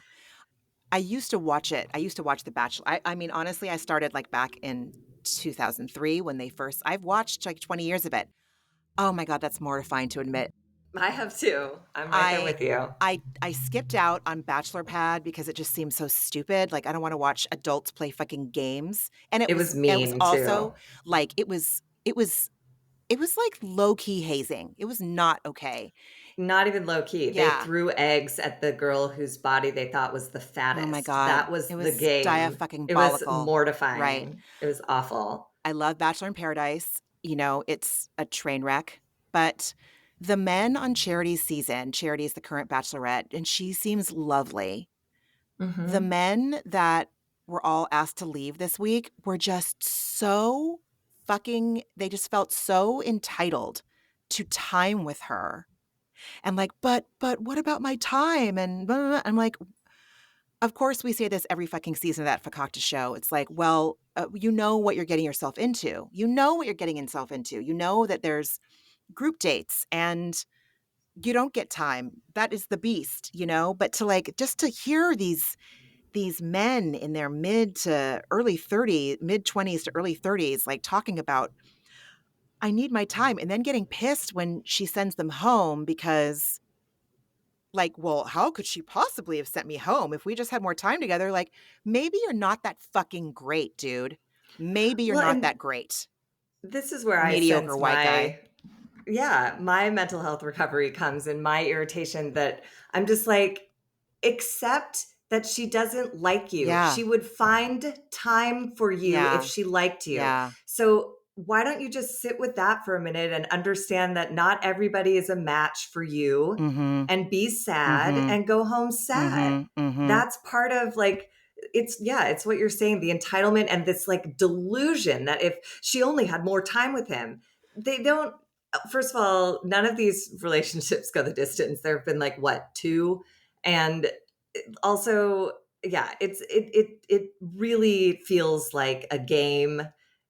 Speaker 1: I used to watch it. I used to watch The Bachelor. I mean, honestly, I started, like, back in 2003 when they first I've watched, like, 20 years of it. Oh my god, that's mortifying to admit.
Speaker 2: I have too. I'm right there
Speaker 1: I
Speaker 2: with you.
Speaker 1: I skipped out on Bachelor Pad because it just seems so stupid. Like, I don't wanna watch adults play fucking games, and
Speaker 2: It was
Speaker 1: it was
Speaker 2: mean too.
Speaker 1: also, like, it was, like, low-key hazing. It was not okay.
Speaker 2: Not even low key. They
Speaker 1: Yeah.
Speaker 2: threw eggs at the girl whose body they thought was the
Speaker 1: Oh my
Speaker 2: fattest.
Speaker 1: god.
Speaker 2: That was
Speaker 1: It
Speaker 2: the
Speaker 1: was
Speaker 2: game. It was
Speaker 1: dia-fucking-bolical. Right.
Speaker 2: mortifying. It was awful.
Speaker 1: I love Bachelor in Paradise. It's a train wreck, but the men on Charity's season, Charity is the current bachelorette, and she seems lovely. The
Speaker 2: Mhm.
Speaker 1: men that were all asked to leave this week were just so they just felt so entitled to time with her. And like, but what about my time? And blah, blah, blah." I'm like, of course we say this every fucking season of that Fakakta show. It's like, well, you know what you're getting yourself into. You know what you're getting yourself into. You know that there's group dates and you don't get time. That is the beast, But to like just to hear these men in their mid 20s to early 30s, like talking about, I need my time, and then getting pissed when she sends them home because, like, well, how could she possibly have sent me home if we just had more time together? Like, maybe you're not that fucking great, dude. Maybe you're
Speaker 2: Well,
Speaker 1: not
Speaker 2: and
Speaker 1: that great.
Speaker 2: this is where I
Speaker 1: Mediocre
Speaker 2: sense
Speaker 1: white guy.
Speaker 2: my mental health recovery comes in my irritation that I'm just like, accept that she doesn't like you.
Speaker 1: Yeah.
Speaker 2: She would find time for you if
Speaker 1: Yeah.
Speaker 2: she liked you.
Speaker 1: Yeah.
Speaker 2: So why don't you just sit with that for a minute and understand that not everybody is a match for you,
Speaker 1: Mhm.
Speaker 2: and be sad
Speaker 1: Mhm.
Speaker 2: and go home sad.
Speaker 1: Mhm. Mhm.
Speaker 2: That's part of like, it's what you're saying, the entitlement and this like delusion that if she only had more time with him, they don't. First of all, none of these relationships go the distance. There have been like what, two, and also, yeah, it really feels like a game,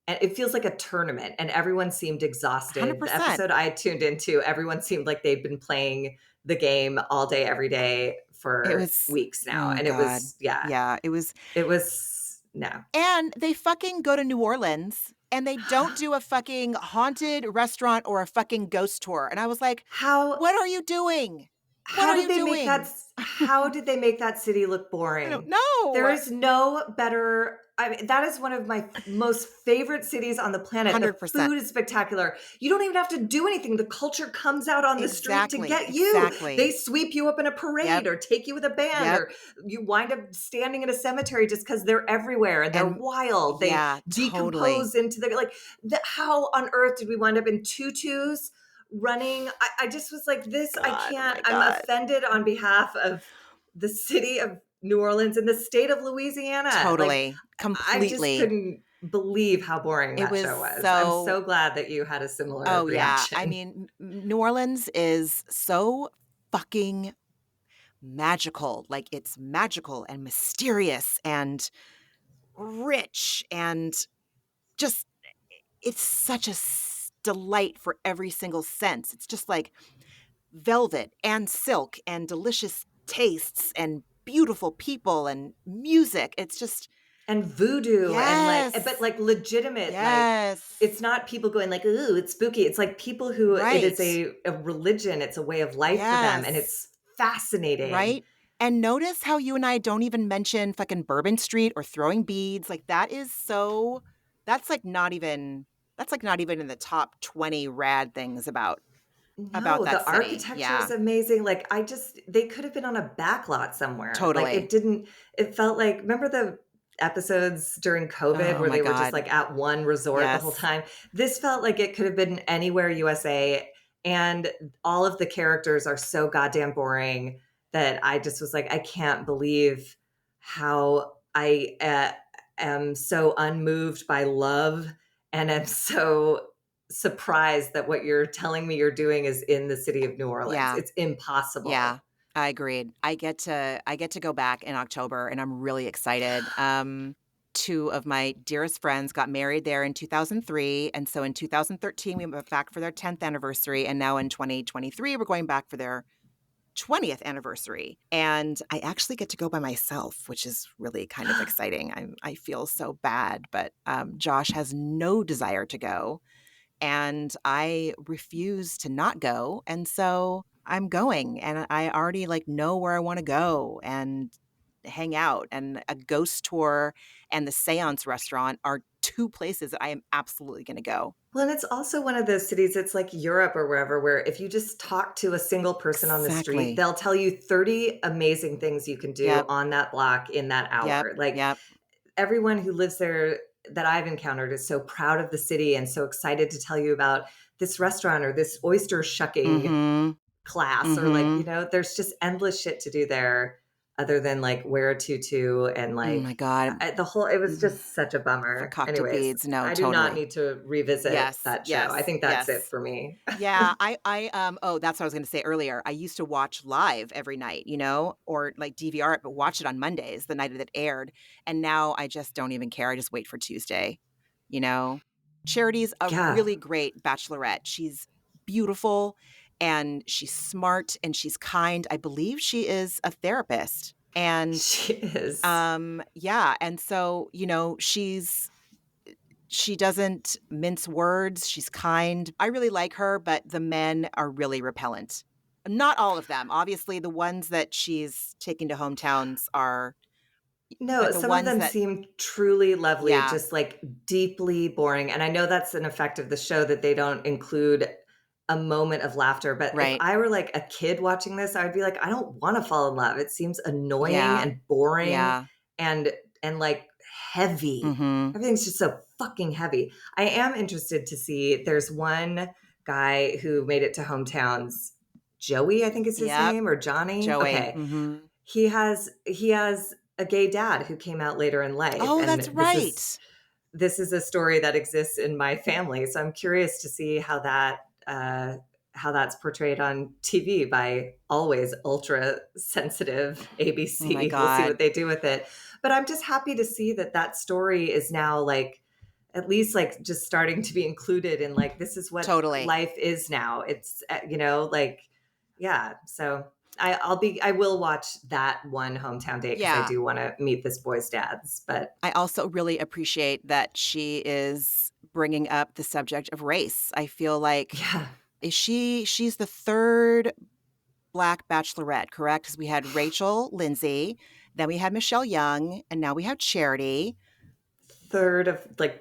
Speaker 2: and it feels like a tournament, and everyone seemed exhausted. The
Speaker 1: 100%.
Speaker 2: episode I tuned into, everyone seemed like they've been playing the game all day every day
Speaker 1: It
Speaker 2: for
Speaker 1: was
Speaker 2: weeks now,
Speaker 1: oh
Speaker 2: and it
Speaker 1: god.
Speaker 2: was, yeah,
Speaker 1: Yeah, it was.
Speaker 2: it was no.
Speaker 1: And they fucking go to New Orleans, and they don't do a fucking haunted restaurant or a fucking ghost tour, and I was like,
Speaker 2: How
Speaker 1: "What are you doing? What are you doing?"
Speaker 2: how did they make that city look
Speaker 1: I don't
Speaker 2: boring? There
Speaker 1: know.
Speaker 2: is no better. I mean, that is one of my most favorite cities on the planet. The
Speaker 1: 100%.
Speaker 2: food is spectacular. You don't even have to do anything. The culture comes out on the street to
Speaker 1: Exactly,
Speaker 2: get you. They
Speaker 1: exactly.
Speaker 2: sweep you up in a parade
Speaker 1: Yep,
Speaker 2: or take you with a band,
Speaker 1: yep,
Speaker 2: or you wind up standing in a cemetery just because they're everywhere and they're
Speaker 1: and
Speaker 2: wild. They
Speaker 1: yeah, totally.
Speaker 2: decompose into the like. How on earth did we wind up in tutus? Running. I just was like, this, I
Speaker 1: God, oh
Speaker 2: can't,
Speaker 1: my
Speaker 2: I'm
Speaker 1: god.
Speaker 2: offended on behalf of the city of New Orleans and the state of Louisiana. Like,
Speaker 1: Totally,
Speaker 2: I just
Speaker 1: completely.
Speaker 2: couldn't believe how boring
Speaker 1: It
Speaker 2: that
Speaker 1: was
Speaker 2: show was. I'm
Speaker 1: so
Speaker 2: so glad that you had a similar
Speaker 1: oh, yeah. I
Speaker 2: reaction.
Speaker 1: mean, New Orleans is so fucking magical. Like, it's magical and mysterious and rich and just it's such a delight for every single sense. It's just like velvet and silk and delicious tastes and beautiful people and music. It's just
Speaker 2: And voodoo and like, but
Speaker 1: yes.
Speaker 2: like legitimate, like
Speaker 1: Yes.
Speaker 2: it's not people going like, ooh, it's spooky. It's like people who it is
Speaker 1: Right.
Speaker 2: a religion, it's a way of life for them, and
Speaker 1: Yes.
Speaker 2: it's fascinating.
Speaker 1: Right? And notice how you and I don't even mention fucking Bourbon Street or throwing beads. Like that is so that's like not even that's like not even in the top 20 rad things about
Speaker 2: No,
Speaker 1: that
Speaker 2: the
Speaker 1: city.
Speaker 2: architecture is
Speaker 1: Yeah.
Speaker 2: amazing. Like, they could have been on a backlot somewhere. Like,
Speaker 1: Totally.
Speaker 2: it felt like, remember the episodes during COVID
Speaker 1: Oh
Speaker 2: where
Speaker 1: my
Speaker 2: they were just
Speaker 1: god.
Speaker 2: like at one resort the whole
Speaker 1: Yes.
Speaker 2: time? This felt like it could have been anywhere USA. And all of the characters are so goddamn boring that I just was like, I can't believe how I am so unmoved by love, and am so surprised that what you're telling me you're doing is in the city of New Orleans.
Speaker 1: Yeah.
Speaker 2: It's impossible.
Speaker 1: Yeah. I agreed. I get to go back in October and I'm really excited. Two of my dearest friends got married there in 2003, and so in 2013 we went back for their 10th anniversary, and now in 2023 we're going back for their 20th anniversary. And I actually get to go by myself, which is really kind of exciting. I feel so bad, but Josh has no desire to go, and I refuse to not go. And so I'm going, and I already, like, know where I wanna go and hang out, and a ghost tour and the seance restaurant are 2 places that I am absolutely gonna go.
Speaker 2: Well, and it's also one of those cities, it's like Europe or wherever, where if you just talk to a single person on the street,
Speaker 1: Exactly.
Speaker 2: they'll tell you 30 amazing things you can do
Speaker 1: Yep,
Speaker 2: on that block in that
Speaker 1: yep,
Speaker 2: hour. Like,
Speaker 1: yep.
Speaker 2: everyone who lives there that I've encountered is so proud of the city and so excited to tell you about this restaurant or this oyster shucking
Speaker 1: Mhm,
Speaker 2: class, or like,
Speaker 1: mhm.
Speaker 2: there's just endless shit to do there other than like wear a tutu and
Speaker 1: Oh my
Speaker 2: like
Speaker 1: god.
Speaker 2: the whole, it was
Speaker 1: Mm,
Speaker 2: just such a bummer.
Speaker 1: fakakta
Speaker 2: Anyways,
Speaker 1: beads, no,
Speaker 2: I do not
Speaker 1: totally.
Speaker 2: need to revisit
Speaker 1: Yes,
Speaker 2: that show. I
Speaker 1: yes,
Speaker 2: think that's it
Speaker 1: yes.
Speaker 2: for me.
Speaker 1: Yeah, oh, that's what I was gonna say earlier. I used to watch live every night, or like DVR it, but watch it on Mondays, the night that it aired. And now I just don't even care. I just wait for Tuesday, you know? Charity's a
Speaker 2: Yeah,
Speaker 1: really great bachelorette. She's beautiful and she's smart and she's kind. I believe she is a therapist. And
Speaker 2: she is.
Speaker 1: yeah, and so, she doesn't mince words, she's kind. I really like her, but the men are really repellent. Not all of them. Obviously, the ones that she's taking to hometowns are
Speaker 2: No,
Speaker 1: but the
Speaker 2: some of
Speaker 1: ones
Speaker 2: them
Speaker 1: that
Speaker 2: seem truly lovely,
Speaker 1: yeah,
Speaker 2: just like deeply boring. And I know that's an effect of the show that they don't include a moment of laughter. But if
Speaker 1: right.
Speaker 2: I were like a kid watching this, I would be like, I don't want to fall in love. It seems annoying
Speaker 1: Yeah.
Speaker 2: and boring
Speaker 1: Yeah.
Speaker 2: and like heavy.
Speaker 1: Mhm.
Speaker 2: Everything's just so fucking heavy. I am interested to see. There's one guy who made it to hometowns. Joey, I think is his
Speaker 1: Yep.
Speaker 2: name, or Johnny.
Speaker 1: Joey.
Speaker 2: Okay,
Speaker 1: Mhm.
Speaker 2: he has a gay dad who came out later in life,
Speaker 1: Oh, that's
Speaker 2: and
Speaker 1: right.
Speaker 2: this is a story that exists in my family. So I'm curious to see how that's portrayed on TV by always ultra sensitive
Speaker 1: Oh my
Speaker 2: ABC. We'll see what
Speaker 1: god.
Speaker 2: they do with it. But I'm just happy to see that that story is now like at least like just starting to be included in like this is what
Speaker 1: Totally.
Speaker 2: life is now. It's like yeah. So I will watch that one hometown date because I
Speaker 1: Yeah.
Speaker 2: do want to meet this boy's dads. But
Speaker 1: I also really appreciate that she is bringing up the subject of race. I feel like
Speaker 2: yeah,
Speaker 1: she's the 3rd Black bachelorette, correct? Because we had Rachel Lindsay, then we had Michelle Young, and now we have Charity.
Speaker 2: third of like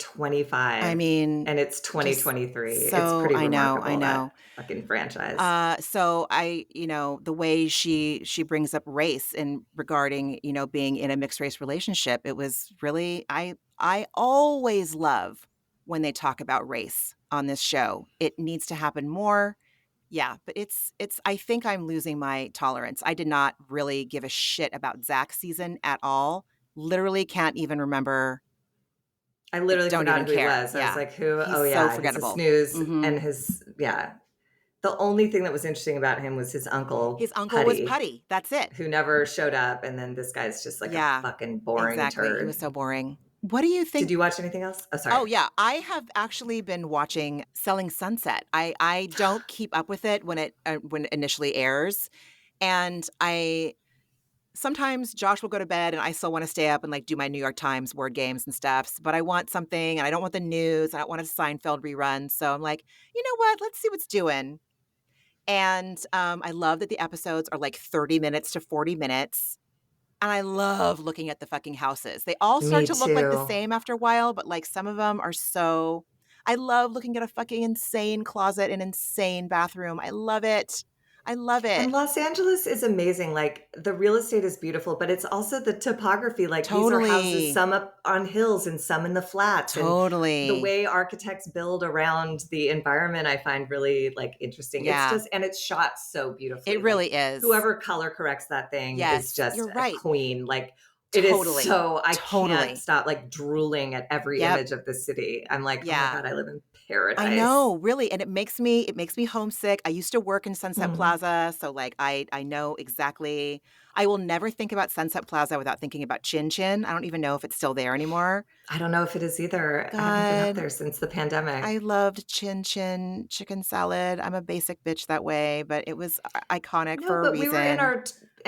Speaker 1: I
Speaker 2: 25,
Speaker 1: mean,
Speaker 2: and it's
Speaker 1: just
Speaker 2: 2023. It's
Speaker 1: so
Speaker 2: pretty
Speaker 1: I know, I
Speaker 2: remarkable, that
Speaker 1: know.
Speaker 2: fucking franchise.
Speaker 1: So the way she brings up race and regarding, being in a mixed race relationship, it was really I always love when they talk about race on this show. It needs to happen more. Yeah, but it's I think I'm losing my tolerance. I did not really give a shit about Zach's season at all. Literally can't even remember,
Speaker 2: I literally
Speaker 1: don't
Speaker 2: forgot
Speaker 1: even
Speaker 2: who he
Speaker 1: care.
Speaker 2: was. I was
Speaker 1: Yeah.
Speaker 2: like, who?
Speaker 1: He's
Speaker 2: Oh
Speaker 1: so
Speaker 2: yeah, he's a
Speaker 1: forgettable.
Speaker 2: snooze. And
Speaker 1: Mhm.
Speaker 2: his yeah. The only thing that was interesting about him was his uncle,
Speaker 1: His uncle was
Speaker 2: Putty,
Speaker 1: Putty. That's it.
Speaker 2: who never showed up, and then this guy's just like a
Speaker 1: Yeah.
Speaker 2: fucking boring
Speaker 1: Exactly. He was
Speaker 2: turd.
Speaker 1: so boring. What do you
Speaker 2: Did
Speaker 1: think?
Speaker 2: you watch anything else? Oh, sorry.
Speaker 1: Oh, yeah. I have actually been watching Selling Sunset. I don't keep up with it when it initially airs, and I sometimes Josh will go to bed and I still wanna stay up and, like, do my New York Times word games and stuff, but I want something and I don't want the news, I don't want a Seinfeld rerun, so I'm like, "You know what? Let's see what's doing." And, I love that the episodes are, like, 30 minutes to 40 minutes, and I love looking at the fucking houses. They all start
Speaker 2: Me
Speaker 1: to look like the
Speaker 2: too.
Speaker 1: same after a while, but, like, some of them are so I love looking at a fucking insane closet, an insane bathroom. I love it. I love
Speaker 2: And
Speaker 1: it.
Speaker 2: Los Angeles is amazing. Like the real estate is beautiful, but it's also the topography. Like these are houses,
Speaker 1: Totally.
Speaker 2: some up on hills and some in the flats. And the
Speaker 1: Totally.
Speaker 2: way architects build around the environment, I find really like interesting. It's
Speaker 1: Yeah.
Speaker 2: just, and it's shot so
Speaker 1: It
Speaker 2: beautifully. Like
Speaker 1: really is.
Speaker 2: whoever color corrects that thing is
Speaker 1: Yes,
Speaker 2: just
Speaker 1: you're
Speaker 2: a
Speaker 1: right.
Speaker 2: queen. Like it is
Speaker 1: Totally.
Speaker 2: so, I can't
Speaker 1: Totally.
Speaker 2: stop like drooling at every
Speaker 1: Yep.
Speaker 2: image of the city. I'm like, oh my
Speaker 1: Yeah.
Speaker 2: God, I live in
Speaker 1: I
Speaker 2: paradise.
Speaker 1: know, really, and it makes me homesick. I used to work in Sunset
Speaker 2: Mm.
Speaker 1: Plaza, so, like, I know exactly I will never think about Sunset Plaza without thinking about Chin Chin. I don't even know if it's still there anymore.
Speaker 2: I don't know if it is either. I haven't been up
Speaker 1: God,
Speaker 2: there since the
Speaker 1: I
Speaker 2: pandemic.
Speaker 1: loved Chin Chin chicken salad. I'm a basic bitch that way, but it was iconic
Speaker 2: No,
Speaker 1: for a
Speaker 2: but
Speaker 1: reason.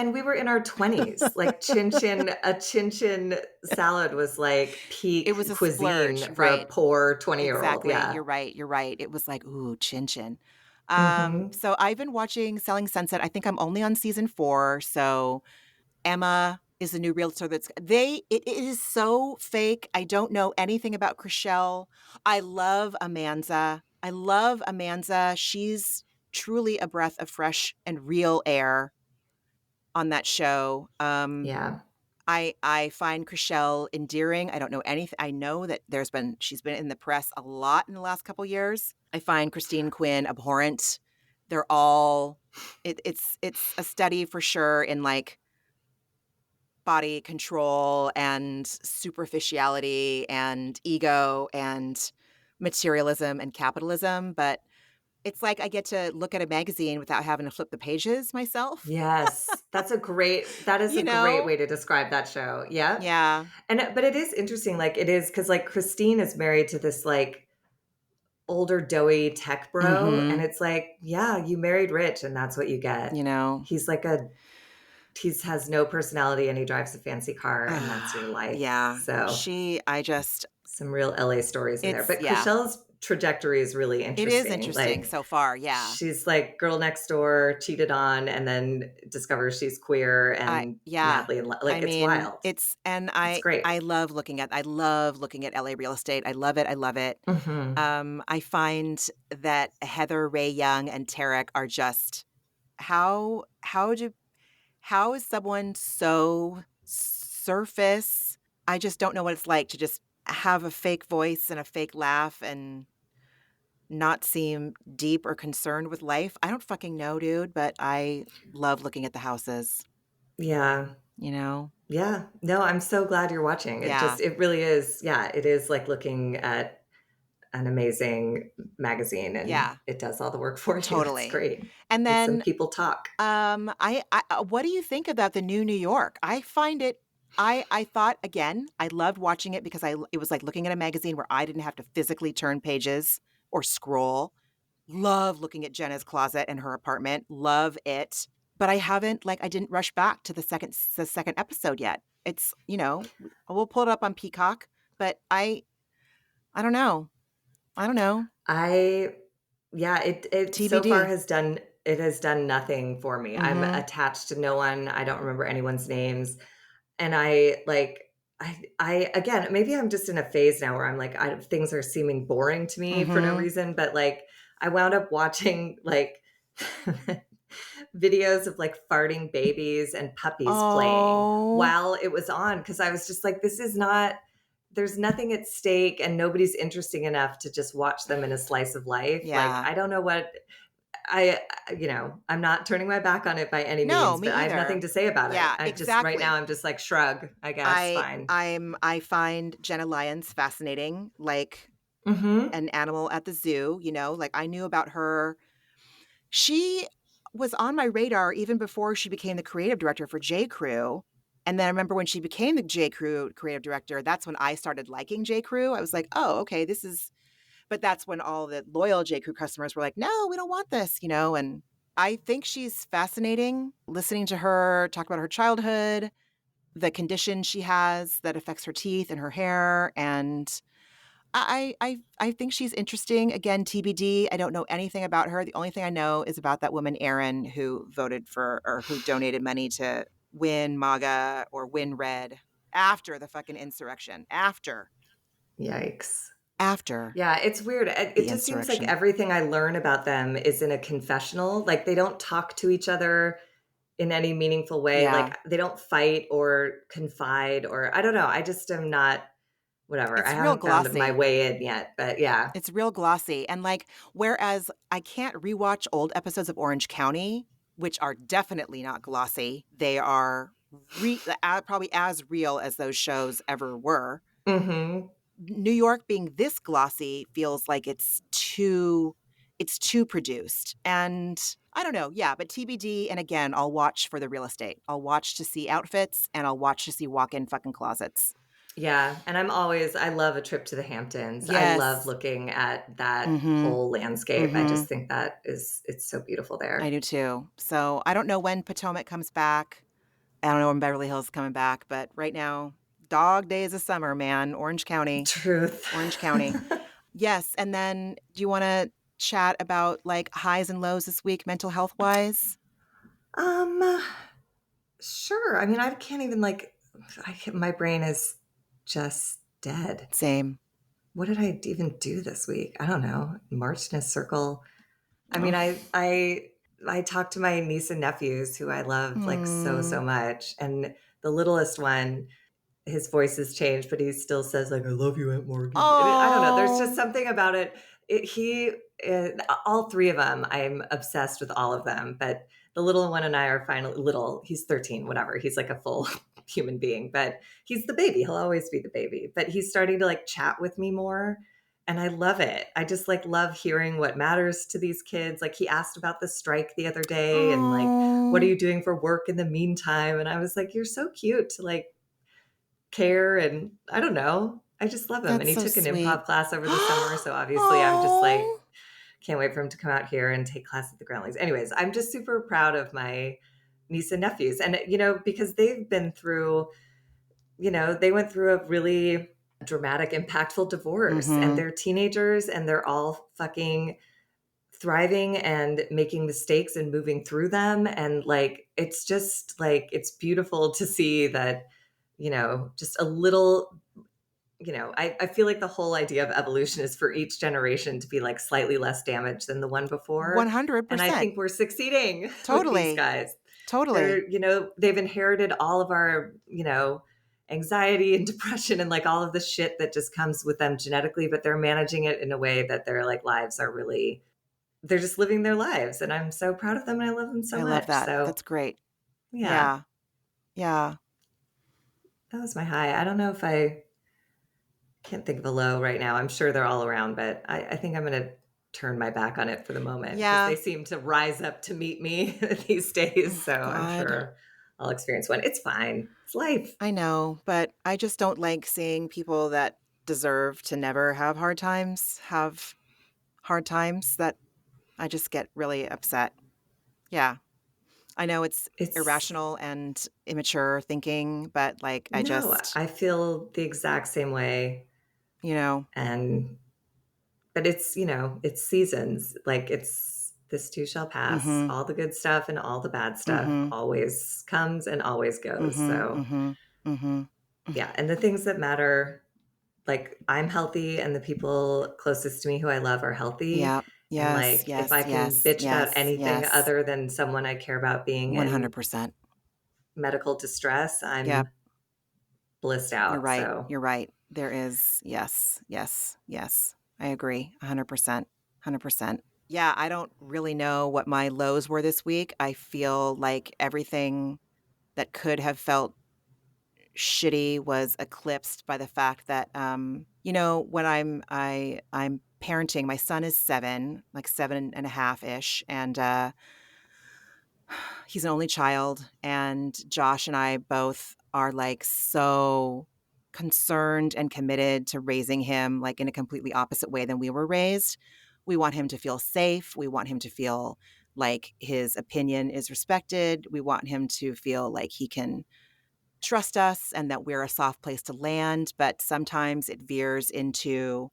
Speaker 2: we were in our 20s. Like a chin chin salad was like
Speaker 1: It
Speaker 2: peak
Speaker 1: was a splurge,
Speaker 2: cuisine for a
Speaker 1: right.
Speaker 2: poor 20-year-old.
Speaker 1: Exactly.
Speaker 2: Yeah.
Speaker 1: You're right, you're right. It was like, "Ooh, chin chin."
Speaker 2: Mhm.
Speaker 1: So I've been watching Selling Sunset. I think I'm only on season 4, so Emma is the new realtor it is so fake. I don't know anything about Chriselle. I love Amanza. I love Amanza. She's truly a breath of fresh and real air on that show.
Speaker 2: Yeah.
Speaker 1: I find Chriselle endearing. I don't know anything. I know that she's been in the press a lot in the last couple years. I find Christine Quinn abhorrent. They're all it's a study for sure in like body control and superficiality and ego and materialism and capitalism, but it's like I get to look at a magazine without having to flip the pages myself.
Speaker 2: Yes. That is a
Speaker 1: You
Speaker 2: great
Speaker 1: know?
Speaker 2: way to describe that show. Yep.
Speaker 1: Yeah.
Speaker 2: But it is interesting, like, it is because like, Christine is married to this, like, older, doughy tech bro, and
Speaker 1: Mhm.
Speaker 2: it's like, yeah, you married rich, and that's what you get.
Speaker 1: You know?
Speaker 2: He's like a he's has no personality, and he drives a fancy car, and that's your life.
Speaker 1: Yeah.
Speaker 2: So,
Speaker 1: I just
Speaker 2: some real LA stories in there.
Speaker 1: it's
Speaker 2: But
Speaker 1: yeah.
Speaker 2: Chriselle's trajectory is really
Speaker 1: It is
Speaker 2: interesting.
Speaker 1: interesting
Speaker 2: Like,
Speaker 1: so far, yeah.
Speaker 2: she's like girl next door, cheated on, and then discovers she's queer and
Speaker 1: Yeah.
Speaker 2: madly in love.
Speaker 1: I
Speaker 2: Like, it's
Speaker 1: mean,
Speaker 2: wild.
Speaker 1: it's and
Speaker 2: It's great.
Speaker 1: I love looking at LA real estate. I love it, I love it.
Speaker 2: Mhm.
Speaker 1: I find that Heather Ray Young and Tarek are just how how is someone so surface? I just don't know what it's like to just have a fake voice and a fake laugh and not seem deep or concerned with life. I don't fucking know, dude, but I love looking at the houses,
Speaker 2: Yeah.
Speaker 1: you know?
Speaker 2: Yeah. No, I'm so glad you're watching.
Speaker 1: Yeah.
Speaker 2: It really is. Yeah, it is like looking at an amazing magazine, and
Speaker 1: Yeah,
Speaker 2: it does all the work for you. It's
Speaker 1: totally.
Speaker 2: great.
Speaker 1: And
Speaker 2: It's some
Speaker 1: then
Speaker 2: people talk.
Speaker 1: I what do you think about the new New York? I find it I thought again, I loved watching it because it was like looking at a magazine where I didn't have to physically turn pages or scroll. Love looking at Jenna's closet and her apartment. Love it. But I haven't I didn't rush back to the second episode yet. It's, we'll pull it up on Peacock, but I don't know. I don't know.
Speaker 2: I Yeah, it so far
Speaker 1: TBD.
Speaker 2: has done nothing for me. I'm
Speaker 1: Mhm.
Speaker 2: attached to no one. I don't remember anyone's names. And I again, maybe I'm just in a phase now where I'm like, things are seeming boring to me for no
Speaker 1: Mhm.
Speaker 2: reason, but like I wound up watching like videos of like farting babies and puppies playing
Speaker 1: Oh.
Speaker 2: while it was on because I was just like, this is not, there's nothing at stake and nobody's interesting enough to just watch them in a slice of life. Like,
Speaker 1: Yeah.
Speaker 2: I don't know what I, I'm not turning my back on it by any
Speaker 1: No,
Speaker 2: means,
Speaker 1: me
Speaker 2: but I have nothing
Speaker 1: either.
Speaker 2: to say about it.
Speaker 1: Yeah,
Speaker 2: I just, right now,
Speaker 1: exactly.
Speaker 2: I'm just like, shrug, I guess, fine.
Speaker 1: I find Jenna Lyons fascinating, like
Speaker 2: Hmm.
Speaker 1: an animal at the zoo, I knew about her. She was on my radar even before she became the creative director for J. Crew. And then I remember when she became the J. Crew creative director, that's when I started liking J. Crew. I was like, oh, okay, but that's when all the loyal J. Crew customers were like, no, we don't want this, and I think she's fascinating listening to her talk about her childhood, the condition she has that affects her teeth and her hair, and I think she's interesting. Again, TBD. I don't know anything about her. The only thing I know is about that woman Erin who voted for or who donated money to win MAGA or win Red after the fucking insurrection.
Speaker 2: Yikes.
Speaker 1: After
Speaker 2: Yeah, it's weird. It
Speaker 1: the
Speaker 2: just seems like
Speaker 1: insurrection.
Speaker 2: everything I learn about them is in a confessional. Like, they don't talk to each other in any meaningful way.
Speaker 1: Yeah.
Speaker 2: Like, they don't fight or confide, or I don't know. I just am not, whatever. I
Speaker 1: It's real
Speaker 2: haven't found my
Speaker 1: glossy.
Speaker 2: way in yet, but yeah.
Speaker 1: It's real glossy. And whereas I can't rewatch old episodes of Orange County, which are definitely not glossy, they are probably as real as those shows ever were.
Speaker 2: Mhm.
Speaker 1: New York being this glossy feels like it's too produced. And I don't know. Yeah, but TBD. And again, I'll watch for the real estate. I'll watch to see outfits and I'll watch to see walk-in fucking closets.
Speaker 2: Yeah, and I love a trip to the Hamptons. I love
Speaker 1: Yes.
Speaker 2: looking at that
Speaker 1: Mhm.
Speaker 2: whole landscape. I just
Speaker 1: Mhm.
Speaker 2: think it's so beautiful
Speaker 1: I
Speaker 2: there.
Speaker 1: do too. So I don't know when Potomac comes back. I don't know when Beverly Hills is coming back, but right now, dog days of summer, man. Orange County.
Speaker 2: Truth.
Speaker 1: Orange County. Yes. And then do you want to? chat about, like, highs and lows this week mental health-wise?
Speaker 2: Um, sure. I mean, I can't even my brain is just dead.
Speaker 1: Same.
Speaker 2: What did I even do this week? I don't know. Marched in a circle. I mean,
Speaker 1: Oh.
Speaker 2: I talk to my niece and nephews who I love like so,
Speaker 1: Mm.
Speaker 2: so much. And the littlest one, his voice has changed, but he still says like, "I love you, Aunt Morgan." And I don't know. There's just
Speaker 1: Oh,
Speaker 2: something about it. All three of them, I'm obsessed with all of them. But the little one and I are finally little. He's 13, whatever. He's like a full human being, but he's the baby. He'll always be the baby. But he's starting to like chat with me more. And I love it. I just like love hearing what matters to these kids. Like he asked about the strike the other day and like, what are
Speaker 1: oh,
Speaker 2: you doing for work in the meantime? And I was like, you're so cute to like care, and I don't know. I just love him, and
Speaker 1: that's
Speaker 2: he
Speaker 1: so
Speaker 2: took an
Speaker 1: sweet.
Speaker 2: improv class over the summer, so obviously I'm just like,
Speaker 1: Oh,
Speaker 2: can't wait for him to come out here and take class at the Groundlings. Anyways, I'm just super proud of my niece and nephews, and because they've been through, they went through a really dramatic, impactful divorce, and
Speaker 1: mhm.
Speaker 2: they're teenagers, and they're all fucking thriving and making mistakes and moving through them, and like it's just like it's beautiful to see that just a little. I feel like the whole idea of evolution is for each generation to be like slightly less damaged than the one before. And I
Speaker 1: 100%.
Speaker 2: think we're succeeding with these
Speaker 1: Totally.
Speaker 2: guys.
Speaker 1: Totally.
Speaker 2: They've inherited all of our, anxiety and depression and like all of the shit that just comes with them genetically, but they're managing it in a way that their like lives are really, they're just living their lives. And I'm so proud of them and I love them so
Speaker 1: I love
Speaker 2: much.
Speaker 1: that.
Speaker 2: So
Speaker 1: That's great.
Speaker 2: yeah,
Speaker 1: Yeah. Yeah.
Speaker 2: that was my high. I don't know if I can't think of a low right now. I'm sure they're all around, but I think I'm gonna turn my back on it for the moment because they
Speaker 1: Yeah.
Speaker 2: seem to rise up to meet me these days. So I'm
Speaker 1: God.
Speaker 2: sure I'll experience one. It's fine. It's life.
Speaker 1: I know, but I just don't like seeing people that deserve to never have hard times that I just get really upset. Yeah. I know it's
Speaker 2: It's
Speaker 1: irrational and immature thinking, but, like, I
Speaker 2: no,
Speaker 1: just,
Speaker 2: I feel the exact same way.
Speaker 1: you know.
Speaker 2: And but it's seasons. Like it's this too shall pass.
Speaker 1: Mhm.
Speaker 2: All the good stuff and all the bad stuff
Speaker 1: Mhm.
Speaker 2: always comes and always goes.
Speaker 1: Mhm.
Speaker 2: So
Speaker 1: Mhm. Mhm.
Speaker 2: yeah. And the things that matter, like I'm healthy and the people closest to me who I love are healthy.
Speaker 1: Yeah.
Speaker 2: And
Speaker 1: Yes,
Speaker 2: like if
Speaker 1: yes,
Speaker 2: I can
Speaker 1: yes,
Speaker 2: bitch about
Speaker 1: yes,
Speaker 2: anything
Speaker 1: yes.
Speaker 2: other than someone I care about being in
Speaker 1: 100%.
Speaker 2: medical distress,
Speaker 1: Yep.
Speaker 2: I'm blissed
Speaker 1: You're
Speaker 2: out.
Speaker 1: right.
Speaker 2: So
Speaker 1: You're right. There is, yes, yes, yes. I agree 100%. 100%. Yeah, I don't really know what my lows were this week. I feel like everything that could have felt shitty was eclipsed by the fact that, when I'm parenting, my son is 7, like 7 and a half ish, and he's an only child, and Josh and I both are, like, so concerned and committed to raising him, like, in a completely opposite way than we were raised. We want him to feel safe, we want him to feel like his opinion is respected, we want him to feel like he can trust us and that we're a soft place to land, but sometimes it veers into,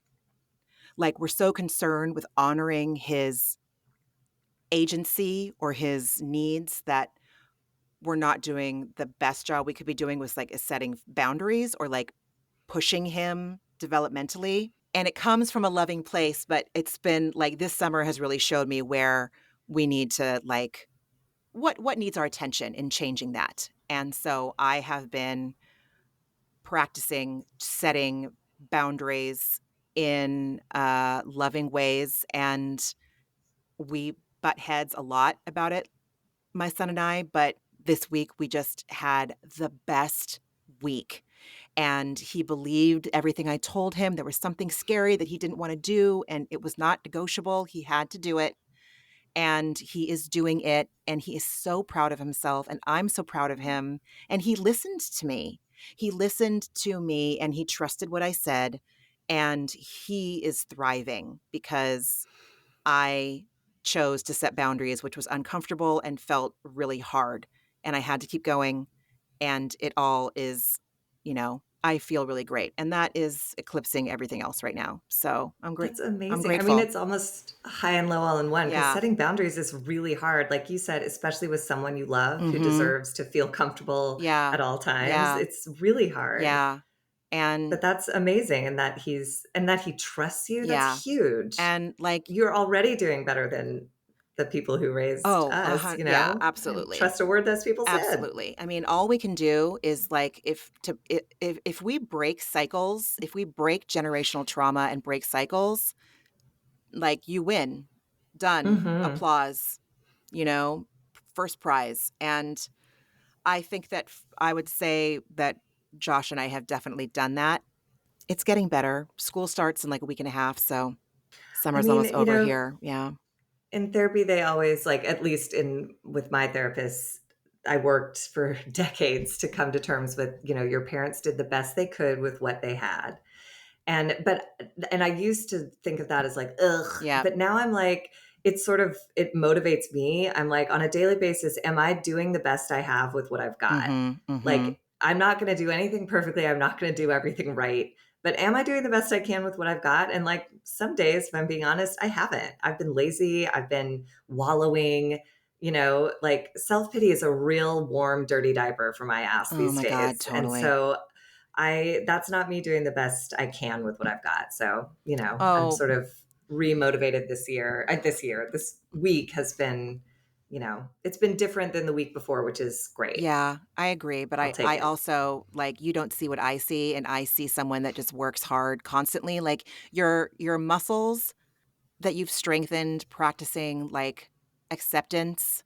Speaker 1: like, we're so concerned with honoring his agency or his needs that we're not doing the best job we could be doing with, like, is setting boundaries or, like, pushing him developmentally, and it comes from a loving place, but it's been like, this summer has really showed me where we need to, like, what needs our attention in changing that, and so I have been practicing setting boundaries in, loving ways, and we butt heads a lot about it, my son and I, but this week we just had the best week, and he believed everything I told him. There was something scary that he didn't wanna do, and it was not negotiable. He had to do it, and he is doing it, and he is so proud of himself, and I'm so proud of him, and he listened to me. He listened to me, and he trusted what I said, and he is thriving because I chose to set boundaries, which was uncomfortable and felt really hard, and I had to keep going, and it all is, I feel really great. And that is eclipsing everything else right now. So I'm great.
Speaker 2: That's
Speaker 1: I'm
Speaker 2: amazing. I mean,
Speaker 1: grateful.
Speaker 2: it's almost high and low all in one because
Speaker 1: Yeah.
Speaker 2: setting boundaries is really hard. Like you said, especially with someone you love who
Speaker 1: Mm-hmm.
Speaker 2: deserves to feel comfortable
Speaker 1: Yeah.
Speaker 2: at all times.
Speaker 1: Yeah.
Speaker 2: It's really hard.
Speaker 1: Yeah. And
Speaker 2: But that's amazing and that he trusts you,
Speaker 1: yeah.
Speaker 2: that's huge.
Speaker 1: And like,
Speaker 2: You're already doing better than the people who raised
Speaker 1: oh,
Speaker 2: us,
Speaker 1: yeah,
Speaker 2: and
Speaker 1: absolutely.
Speaker 2: trust a word those people said.
Speaker 1: Absolutely. I mean, all we can do is like if we break cycles, if we break generational trauma and break cycles, like you win. Done.
Speaker 2: Mhm.
Speaker 1: Applause, you know, first prize. And I think that I would say that Josh and I have definitely done that. It's getting better. School starts in like a week and a half, so
Speaker 2: I
Speaker 1: summer's
Speaker 2: mean,
Speaker 1: almost over here. Yeah.
Speaker 2: in therapy, they always like at least in with my therapist, I worked for decades to come to terms with, your parents did the best they could with what they had. And I used to think of that as like, ugh,
Speaker 1: Yeah.
Speaker 2: but now I'm like, it motivates me. I'm like, on a daily basis, am I doing the best I have with what I've got?
Speaker 1: Mhm. Mhm.
Speaker 2: Like, I'm not going to do anything perfectly. I'm not going to do everything right. But am I doing the best I can with what I've got? And like some days, if I'm being honest, I haven't. I've been lazy. I've been wallowing. Like self pity is a real warm, dirty diaper for my ass
Speaker 1: Oh
Speaker 2: these
Speaker 1: my god,
Speaker 2: days. And
Speaker 1: totally.
Speaker 2: so that's not me doing the best I can with what I've got. So, I'm
Speaker 1: Oh,
Speaker 2: sort of remotivated this year. This week has been, it's been different than the week before, which is great.
Speaker 1: yeah, I agree, but
Speaker 2: I'll
Speaker 1: I
Speaker 2: take it.
Speaker 1: also like you don't see what I see and I see someone that just works hard constantly. Like your muscles that you've strengthened practicing like acceptance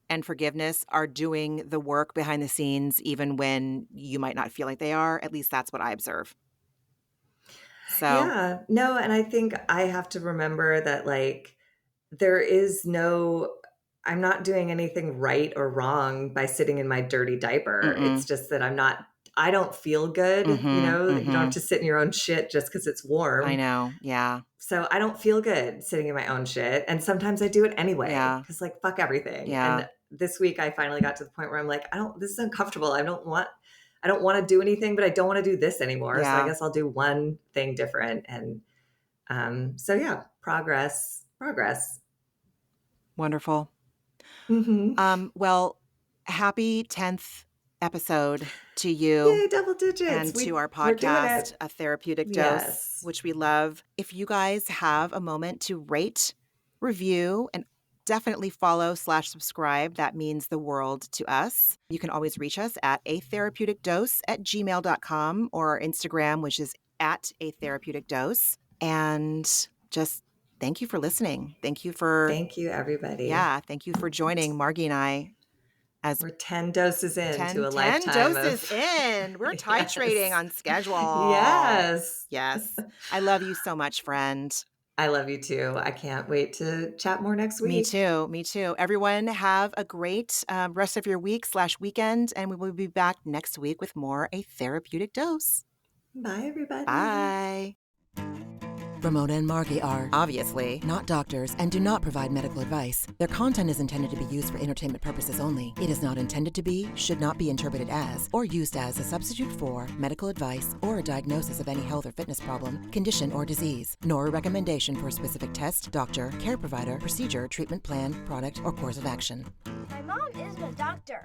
Speaker 1: and forgiveness are doing the work behind the scenes even when you might not feel like they are. At least that's what I observe. So,
Speaker 2: Yeah. No, and I think I have to remember that like there is no I'm not doing anything right or wrong by sitting in my dirty diaper. It's
Speaker 1: mm-mm.
Speaker 2: just that I don't feel good,
Speaker 1: Mhm.
Speaker 2: you don't have
Speaker 1: Mhm.
Speaker 2: to sit in your own shit just because it's
Speaker 1: I
Speaker 2: warm.
Speaker 1: know. Yeah.
Speaker 2: So I don't feel good sitting in my own shit, and sometimes I do it anyway
Speaker 1: Yeah.
Speaker 2: because, like, fuck everything.
Speaker 1: Yeah.
Speaker 2: And this week I finally got to the point where I'm like, I don't. This is uncomfortable. I don't want to do anything, but I don't want to do this anymore. So I
Speaker 1: Yeah.
Speaker 2: guess I'll do one thing different. And so yeah, progress.
Speaker 1: Wonderful.
Speaker 2: Hmm.
Speaker 1: Well, happy 10th episode to you
Speaker 2: Yay, double digits.
Speaker 1: and to our
Speaker 2: We're doing
Speaker 1: podcast,
Speaker 2: it.
Speaker 1: A Therapeutic Dose,
Speaker 2: Yes.
Speaker 1: which we love. If you guys have a moment to rate, review, and definitely follow/subscribe, that means the world to us. You can always reach us at atherapeuticdose@gmail.com or our Instagram, which is at A Therapeutic Dose. And just thank you for listening. Thank you for,
Speaker 2: Thank you, everybody.
Speaker 1: yeah, thank you for joining Margie and I as
Speaker 2: We're 10 doses into a
Speaker 1: 10
Speaker 2: lifetime
Speaker 1: doses
Speaker 2: of
Speaker 1: in. We're titrating
Speaker 2: yes.
Speaker 1: on schedule.
Speaker 2: Yes.
Speaker 1: Yes. I love you so much, friend.
Speaker 2: I love you too. I can't wait to chat more next
Speaker 1: Me
Speaker 2: week.
Speaker 1: too. Me too. Everyone have a great rest of your week/weekend, and we will be back next week with more A Therapeutic Dose.
Speaker 2: Bye, everybody.
Speaker 1: Bye. Ramona and Margee are obviously not doctors and do not provide medical advice. Their content is intended to be used for entertainment purposes only. It is not intended to be, should not be interpreted as, or used as a substitute for medical advice or a diagnosis of any health or fitness problem, condition, or disease, nor a recommendation for a specific test, doctor, care provider, procedure, treatment plan, product, or course of action.
Speaker 3: My mom isn't a doctor.